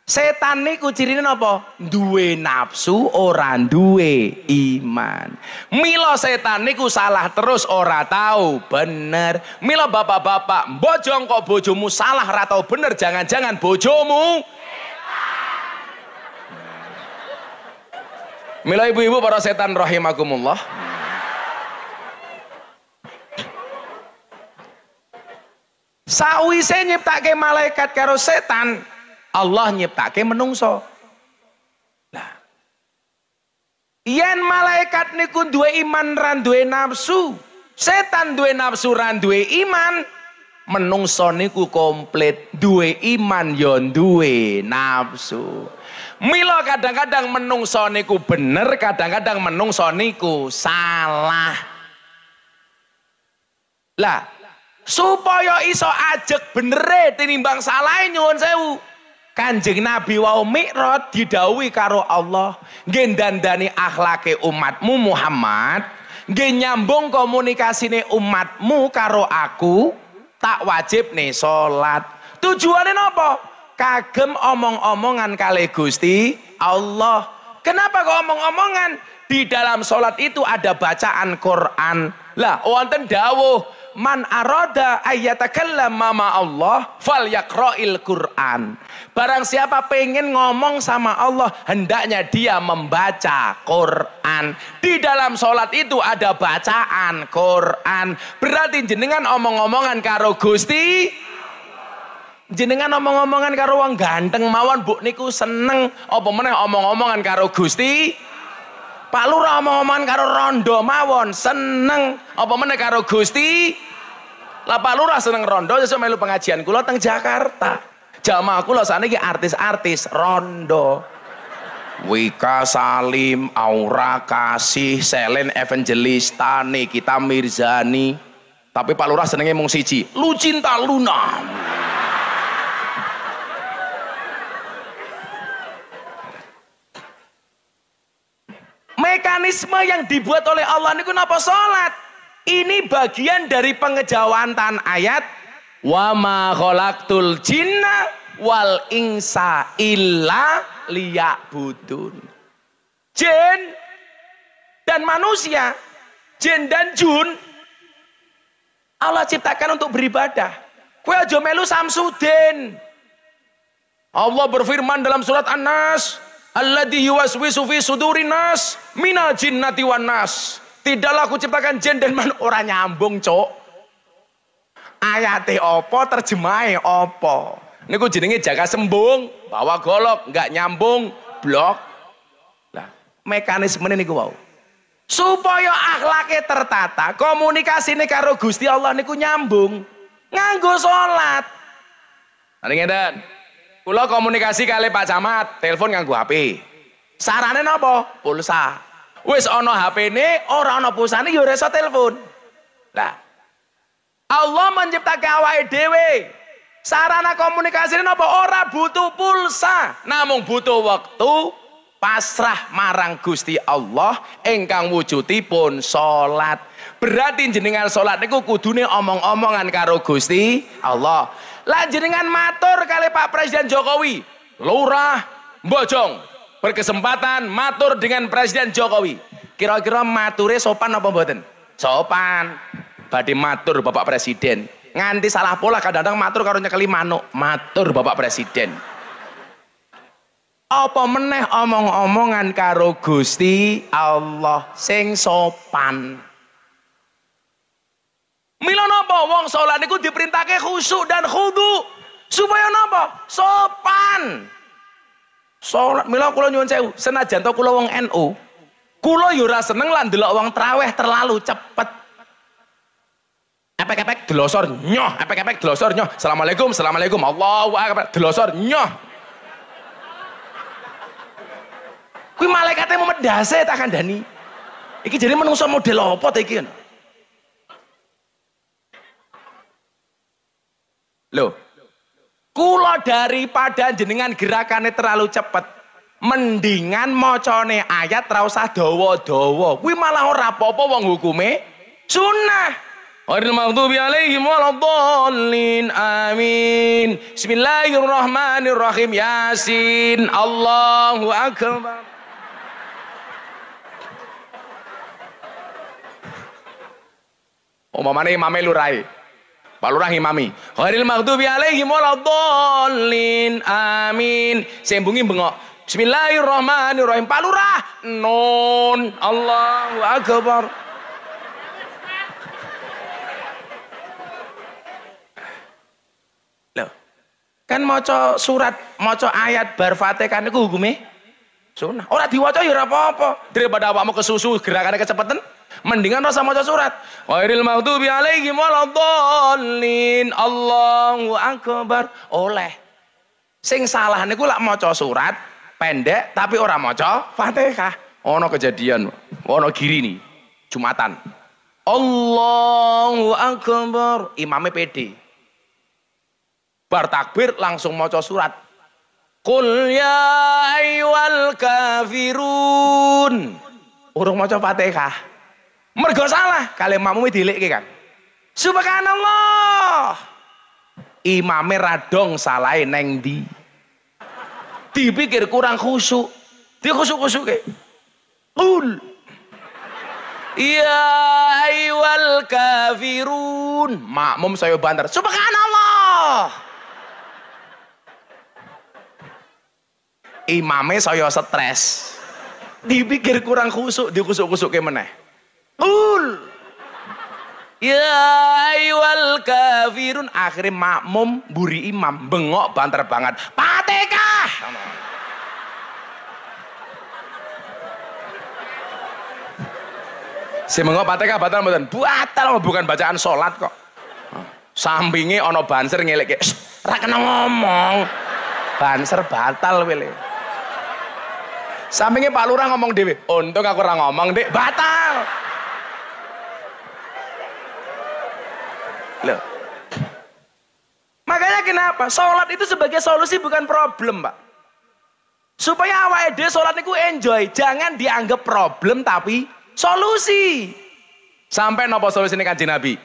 Setan niku cirine napa? Duwe nafsu, ora duwe iman. Mila setan niku salah terus ora tahu bener. Mila bapak-bapak, mbojong kok bojomu salah ora tahu bener, jangan-jangan bojomu setan. Mila ibu-ibu para setan rahimakumullah. Sawise nyiptake malaikat karo setan, Allah nyiptake menungso. Nah, yen malaikat niku duwe iman ran duwe nafsu, setan duwe nafsu ran duwe iman, menungso niku komplit duwe iman yon duwe nafsu. Mila kadang-kadang menungso niku bener, kadang-kadang menungso niku salah. Lah, supaya iso ajek benere tinimbang salah nyuwun sewu. Kanjeng Nabi wau Mi'raj didhawuhi karo Allah, nggih dandani akhlake umatmu Muhammad, nggih nyambung komunikasine umatmu karo aku, tak wajib nih salat. Tujuane napa? Kagem omong-omongan kali Gusti Allah. Kenapa kok omong-omongan? Di dalam salat itu ada bacaan Quran. Lah wonten dawuh, man arada ayyatakallama ma Allah falyaqra'il Quran. Barang siapa pengen ngomong sama Allah, hendaknya dia membaca Quran. Di dalam sholat itu ada bacaan Quran. Berarti jenengan omong-omongan karo Gusti, jenengan omong-omongan karo wong ganteng mawon bu niku seneng. Apa meneh omong-omongan karo Gusti? Pak Lurah omong-omongan karo rondo mawon seneng. Apa meneh karo Gusti? Lah Pak Lurah seneng rondo, sesuk melu pengajian kula teng Jakarta. Jamaah kula sakniki artis-artis rondo. Wika Salim, Aura Kasih, Selen Evangelista, Nikita Mirzani. Tapi Pak Lurah senenge mung siji, Lucinta Luna. Mekanisme yang dibuat oleh Allah niku napa salat? Ini bagian dari pengejawantan ayat wa ma khalaqtul jinna wal insa illa liya'budun. Jin dan manusia, jin dan jun Allah ciptakan untuk beribadah. Kowe aja melu Samsudin. Allah berfirman dalam surat An-Nas, alladzi yuwaswisu fi sudurin nas minal jinnati wan nas. Tidaklah aku ciptakan jin dan manusia. Ora nyambung, Cok. Ayate opo, terjemahe opo. Niku jenenge jaga sembung, bawa golok, nggak nyambung, blok. Lah, mekanisme niku wau. Supaya akhlake tertata, komunikasine karo Gusti Allah niku nyambung. Nganggo salat. Ngeten. Kula komunikasi kali Pak Camat, telepon nganggo HP. Sarane napa? Pulsa. Wis ana HP-ne, ora ana pulsane ya ora iso telepon. Lah, Allah menciptakan awake dhewe. Sarana komunikasi napa? Ora butuh pulsa, namung butuh waktu pasrah marang Gusti Allah ingkang wujudipun salat. Berarti jenengan salat niku kudune omong-omongan karo Gusti Allah. Lah jenengan matur kali Pak Presiden Jokowi, Lurah Mbojong berkesempatan matur dengan Presiden Jokowi. Kira-kira mature sopan apa mboten? Sopan. Badhe matur Bapak Presiden. Nganti salah pola kadang-kadang matur karo nyekeli manuk. Matur Bapak Presiden. Apa meneh omong-omongan karo Gusti Allah sing sopan. Mila napa wong salat niku diperintahke khusyuk dan khudu supaya napa? Sopan. Salat mila kula nyuwun sewu, senajan to kula wong NU, kula yo ora seneng lan ndelok wong traweh terlalu cepet. Epek-epek delosor nyoh, epek-epek delosor nyoh. Assalamualaikum, assalamualaikum. Allahu akbar, delosor nyoh. Kuwi malaikate mau medhase tak kandhani. Iki jadi menungso model apa ta iki? Loh. Kula daripada jenengan gerakannya terlalu cepet, mendingan mocone ayat ra usah dawa-dawa. Kuwi malah ora apa-apa wong hukume sunnah. Ghairil maghdubi alaihim waladdallin. Amin. Bismillahirrahmanirrahim. Yasin. Allahu akbar. Umpamane imame lurai. Pak Lurah imami. Ghairil maghdubi alaihim waladdallin. Amin. Sing bungi bengok. Bismillahirrahmanirrahim. Pak Lurah. Nun. Allahu akbar. Loh. Kan maca surat, maca ayat bar Fatihah niku hukume sunah. Ora diwaca ya ora apa-apa. Daripada awakmu kesusu gerakannya kecepeten, mendingan rasa maca surat. Ghairil maghdubi alaihim waladdallin. Allahu akbar. Oleh. Sing salah niku lak maca surat pendek tapi ora maca Fatihah. Ono kejadian, ono giri nih, Jumatan. Allahu akbar. Imame pede. Bar takbir langsung maca surat. Qul ya ayyuhal kafirun. Urung maca Fatihah. Mergo salah, kali makmume dilekke Kang. Subhanallah. Imame radong salahe neng ndi. Dipikir kurang khusyuk. Dia khusuk-khusuke. Qul ya ayyuhal kafirun. Makmum saya banter. Subhanallah. Imame saya stres. Dipikir kurang khusuk, dikhusuk-khusuke meneh. Qul ya ayyuhal kafirun. Akhirnya makmum mburi imam bengok banter banget. Fatihah. Si bengok Fatihah batal mboten? Batal, bukan bacaan salat kok. Sampinge ana banser ngelekke. Ora kena ngomong. Banser batal wele. Sampinge Pak Lurah ngomong dhewe. Untung aku ora ngomong, Dik. Batal. Loh. Makanya kenapa? Sholat itu sebagai solusi bukan problem, Pak. Supaya awake dhewe sholat niku enjoy, jangan dianggap problem tapi solusi. Sampai nopo solusi ini Kanjeng Nabi?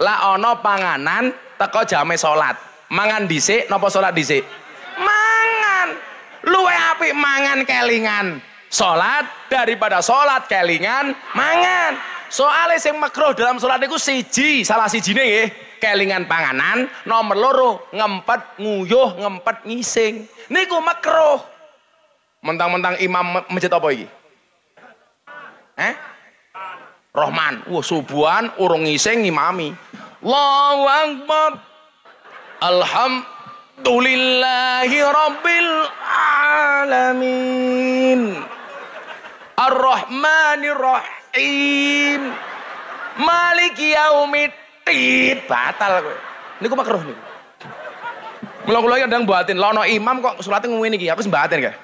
Lah ono panganan teko jame sholat. Mangan dhisik nopo sholat dhisik? Mangan. Luwe apik mangan kelingan sholat daripada sholat kelingan mangan. Soalnya sing makruh dalam sholat niku siji, salah sijine nggih, kelingan panganan, nomor loro ngempet nguyuh, ngempet ngising. Niku makruh. Mentang-mentang imam masjid apa iki? Rahman. Wah, subuhan urung ngising ngimami. Allahu akbar. Alhamdulillahi rabbil alamin. Ar-Rahmanir Rahim. Maliki yaumiddin. Batal kowe. Niku makruh niku. Mula-mula ndang mbatin, lono imam kok salate ngene iki, aku sembaten kae.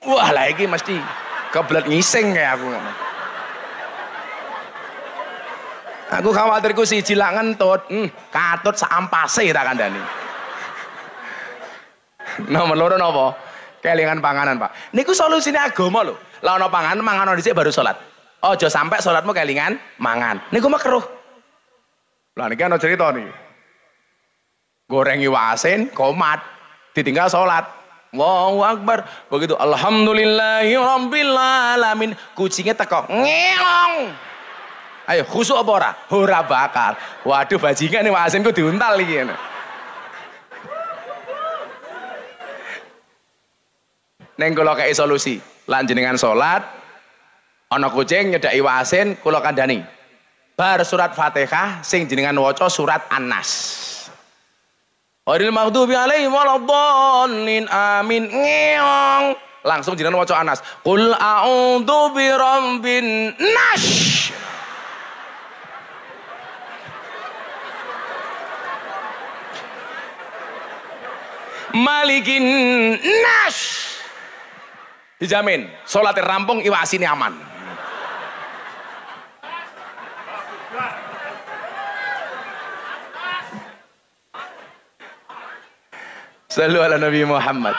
Wah, lah iki mesti kebelet ngising kayak aku. Aku khawatirku siji lak ngentut, katut sak ampase tak kandhani. Nomor loro napa? Kelingan panganan, Pak. Niku solusine agama lho. Lah ana panganan mangan dhisik baru salat. Aja sampai salatmu kelingan mangan. Niku makruh. Lah niki ana cerita niki. Goreng iwak asin, komat, ditinggal salat. Allahu akbar. Begitu alhamdulillahi rabbil alamin, kucingnya teko ngeong. Ayo khusuk apa ora? Ora bakal. Waduh bajingan nih wasinku diuntal iki. Neng kula kei solusi. Lan jenengan salat ana kucing nyedaki wasin kula kandhani. Bar surat Fatihah sing jenengan waca surat An-Nas. Ghairil maghdubi alaihim waladdallin. Amin. Ngeong. Langsung jenengan waca An-Nas. Qul a'udzu birabbin nas. Malikin nas. Dijamin salatnya rampung, iwak asine aman. Shallu ala Nabi Muhammad.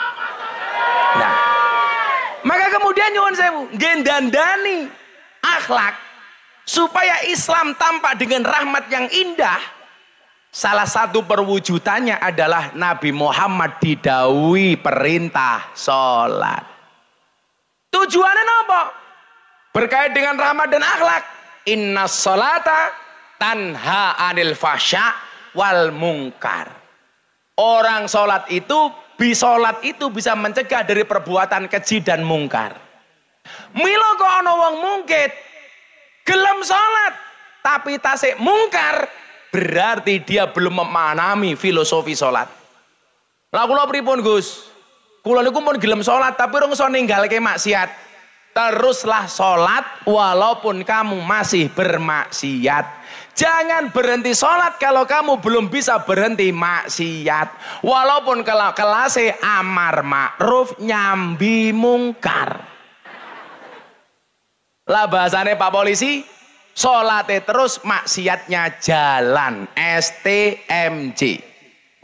Nah, maka kemudian nyuwun sewu, gendandani akhlak supaya Islam tampak dengan rahmat yang indah. Salah satu perwujudannya adalah Nabi Muhammad didhawuhi perintah sholat. Tujuannya apa? Berkait dengan rahmat dan akhlak. Inna sholata tanha anil fasya wal mungkar. Orang sholat itu bisa mencegah dari perbuatan keji dan mungkar. Milo kok ana wong mungkit gelem sholat tapi tasik mungkar, berarti dia belum memahami filosofi sholat. Lah kula pripun Gus? Kula niku pun gelem sholat tapi ora iso ninggalke maksiat. Teruslah sholat walaupun kamu masih bermaksiat. Jangan berhenti sholat kalau kamu belum bisa berhenti maksiat. Walaupun kelasnya amar ma'ruf nyambi mungkar. Lah bahasane Pak Polisi, sholatnya terus maksiatnya jalan. STMJ.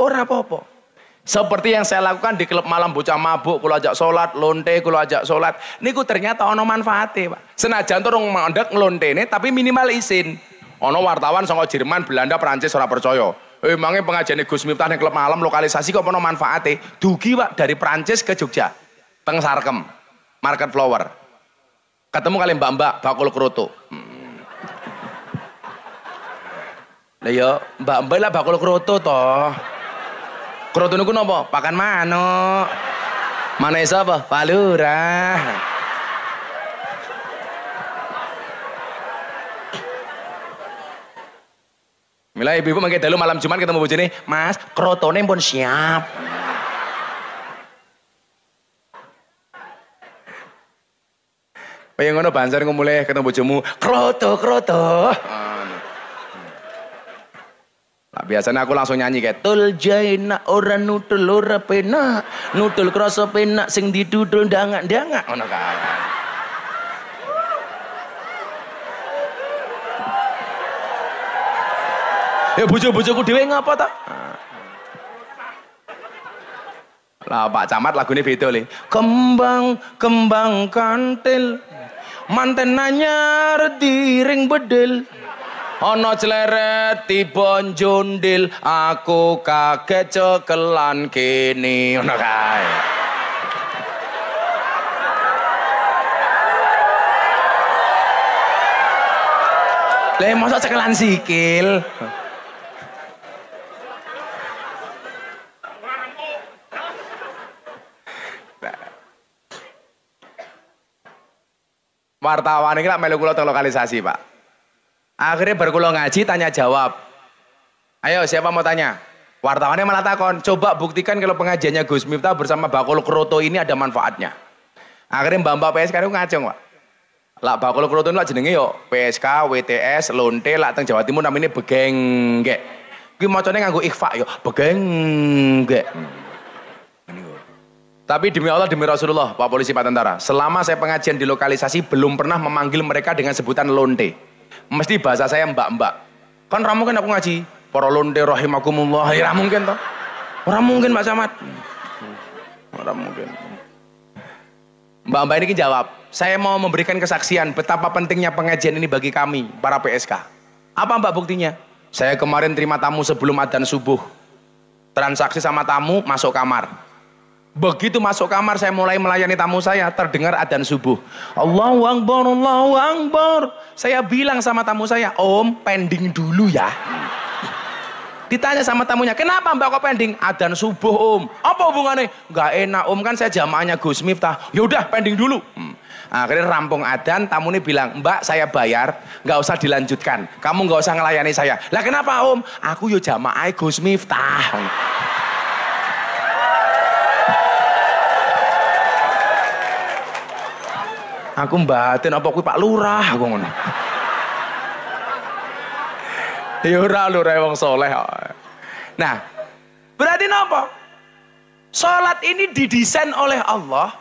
Ora apa-apa. Seperti yang saya lakukan di klub malam bocah mabuk, kula ajak sholat, lonte, kula ajak sholat. Niku ternyata ono manfaatnya, Pak. Senajan tuh rong mandek nglontene, tapi minimal izin. Ono wartawan saka Jerman, Belanda, Perancis ora percaya. Emangnya pengajian Gus Miftah ning klub malam lokalisasi kok ono manfaatnya? Dugi Pak dari Perancis ke Jogja, teng Sarkem, Market Flower. Ketemu kali mbak-mbak bakul kroto. Lah ya, mbak-mbak lah bakul kroto toh. Kroto niku napa? Pakan manuk. Manuk sapa? Pak Lurah. Mila ibu-ibu mangke dalu malam Jumat ketemu bojone, "Mas, krotone pun siap." Kaya ngono banjar mulai ketemu bojomu, "Kroto." Nah, biasanya aku langsung nyanyi kayak tul jaina ora nutul ora penak nutul krasa penak sing didudul ndangak-ndangak ngono kae. Ya bojo-bojoku dhewe ngapa ta? Lah Pak Camat lagune beda le. Kembang kantil manten anyar di ring bedil. Ono celeret tiba njondil aku kaget cekelan kene ngono kae. Lah mosok cekelan sikil. Wartawan ini lah melu kula teng lokalisasi, Pak. Akhirnya berkulo ngaji tanya jawab. Ayo siapa mau tanya? Wartawannya malah takon, coba buktikan kalau pengajiannya Gus Miftah bersama bakul kroto ini ada manfaatnya. Akhirnya mbak-mbak PSK itu ngacung, Pak. Lah bakul kroto ini lah jenenge yo PSK, WTS, Lonte lah teng Jawa Timur namanya begenggek. Ki macane nganggo ikhfa yo begenggek. Tapi demi Allah demi Rasulullah Pak Polisi Pak Tentara, selama saya pengajian di lokalisasi belum pernah memanggil mereka dengan sebutan lonte. Mesti bahasa saya mbak-mbak. Kan ora mungkin aku ngaji para lonte rahimakumullah. Ya ora mungkin toh. Ora mungkin Pak Camat. Ora mungkin. Mbak-mbak ini jawab, saya mau memberikan kesaksian betapa pentingnya pengajian ini bagi kami para PSK. Apa Mbak buktinya? Saya kemarin terima tamu sebelum adzan subuh. Transaksi sama tamu masuk kamar. Begitu masuk kamar saya mulai melayani tamu saya, terdengar adzan subuh. Allahu Akbar, Allahu Akbar. Saya bilang sama tamu saya, Om pending dulu ya. Ditanya sama tamunya, kenapa Mbak kok pending? Adzan subuh Om. Apa hubungannya? Gak enak Om, kan saya jamaahnya Gus Miftah. Yaudah pending dulu. Akhirnya rampung adzan, tamu ini bilang, Mbak saya bayar, gak usah dilanjutkan. Kamu gak usah ngelayani saya. Lah kenapa Om? Aku yo jamaah Gus Miftah. Aku mbatin apa kuwi Pak Lurah aku ngono. Ya ora lurah wong saleh kok. Nah, berarti napa? Salat ini didesain oleh Allah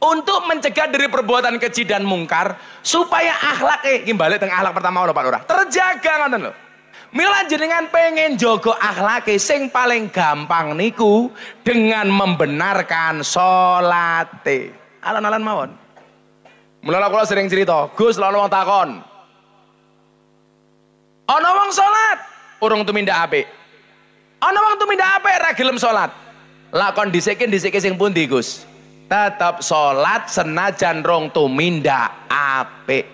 untuk mencegah dari perbuatan keji dan mungkar supaya akhlak iki balik teng akhlak pertama lho Pak Lurah. Terjaga ngoten lho. Mila jenengan pengen jogo akhlake sing paling gampang niku dengan membenarkan salate. Alon-alon mawon. Mula kula sering cerita, Gus lalu wong takon. Ana wong salat, urung tumindak apik. Ana wong tumindak apik ra gelem salat. Lakon dhisike sing pundi, Gus? Tetep salat senajan rong tumindak apik.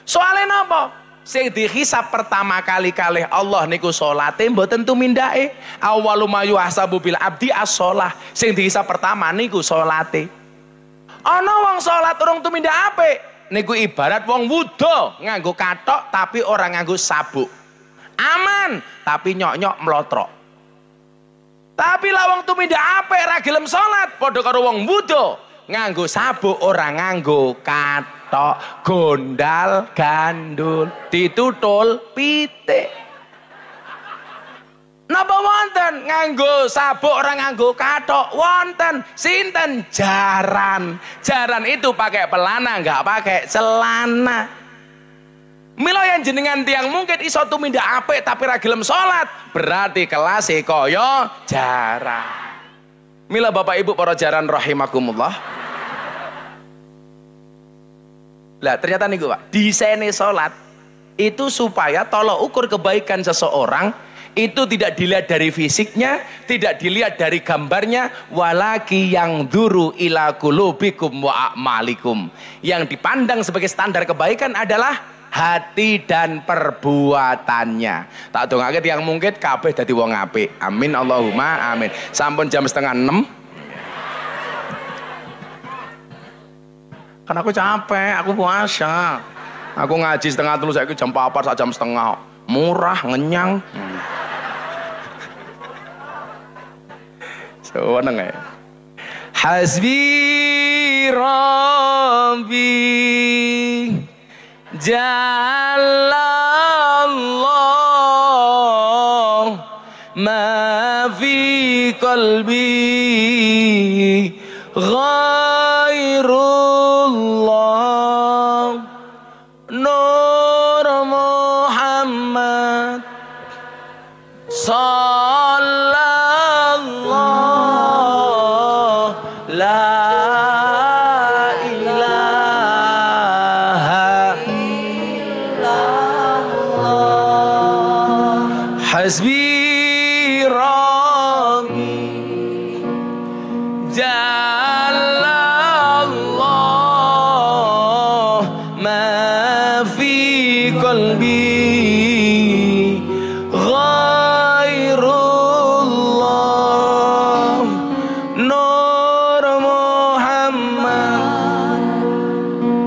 Soale napa? Sing dihisab pertama kali kalih Allah niku salate mboten tumindake. Awwalu ma yuhasabu bil abdi as-shalah. Sing dihisab pertama niku salate. Ana wong salat urung tumindak apik niku ibarat wong wudo nganggo kathok tapi ora nganggo sabuk. Aman tapi nyok-nyok mlotrok. Tapi lah wong tumindak apik ra gelem salat padha karo wong wudo nganggo sabuk ora nganggo kathok. Gondal gandul ditutul pitik. Napa wonten nganggo sabuk orang nganggo kathok? Wonten. Sinten? Jaran. Jaran itu pakai pelana nggak pakai celana. Mila yang jenengan tiang mungkin iso tumindak apik tapi ra gelem salat, berarti kelas kaya jaran. Mila Bapak Ibu para jaran rahimakumullah. Lah ternyata nih Pak, desainnya sholat itu supaya tolok ukur kebaikan seseorang itu tidak dilihat dari fisiknya, tidak dilihat dari gambarnya, walaki yang duru ila qulubikum wa a'malikum. Yang dipandang sebagai standar kebaikan adalah hati dan perbuatannya. Tak dongake tiyang mungkin kabeh dadi wong apik. Amin Allahumma amin. Sampun jam 5:30. Kan aku capek, aku puasa. Aku ngaji 2:30, saya jam 4 sak jam 1:30. Murah, ngenyang. Seneng ya. Hasbi Rabbi Jalallah ma fi qalbi ghairullah Nur Muhammad sallallahu la ilaha illallah hasbi rabbi jalallah ma fi qalbi ghairullah Nur Muhammad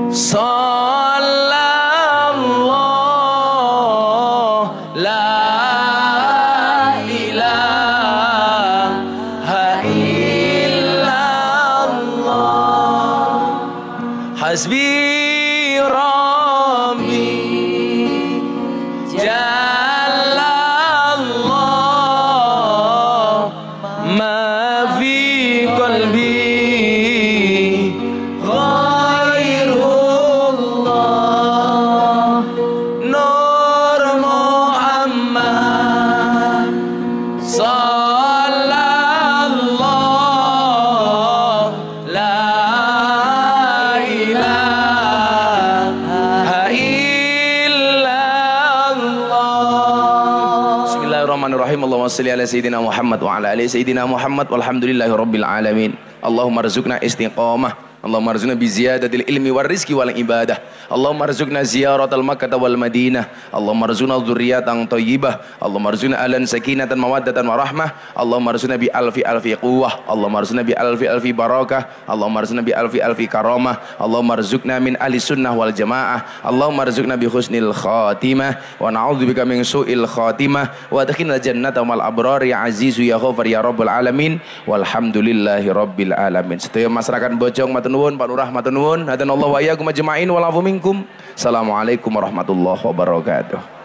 sallallahu la ilaha illallah hasbi rabbi jalallah ma fi qalbi ghairullah Nur Muhammad sallallahu la ilaha illallah. Bismillahirrahmanirrahim. Allahumma shalli ala sayyidina Muhammad wa ala ali sayyidina Muhammad walhamdulillahi rabbil alamin. Allahumma rzuqna istiqamah. Allahumma rzuqna bi ziyadatil ilmi war rizqi wal ibadah. Allahumma rzuqna ziyaratal Makkah wal Madinah. Allahumma rzuqna dzurriyyatan thayyibah. Allahumma rzuqna ahlan sakinatan mawaddatan wa rahmah. Allahumma rzuqna bi alfi quwwah. Allahumma rzuqna bi alfi barakah. Allahumma rzuqna bi alfi karamah. Allahumma rzuqna min ahli sunnah wal jamaah. Allahumma rzuqna bi husnil khatimah wa na'udzubika min su'il khatimah wa adkhilna jannata mal abrar ya azizu ya ghafar ya rabbal alamin walhamdulillahi rabbil alamin. Sedaya masyarakat Bojong matur nuwun, Pak Lurah matur nuwun. Hadanallahu wa iyyakum ajmain wal afu minkum. Assalamualaikum warahmatullahi wabarakatuh.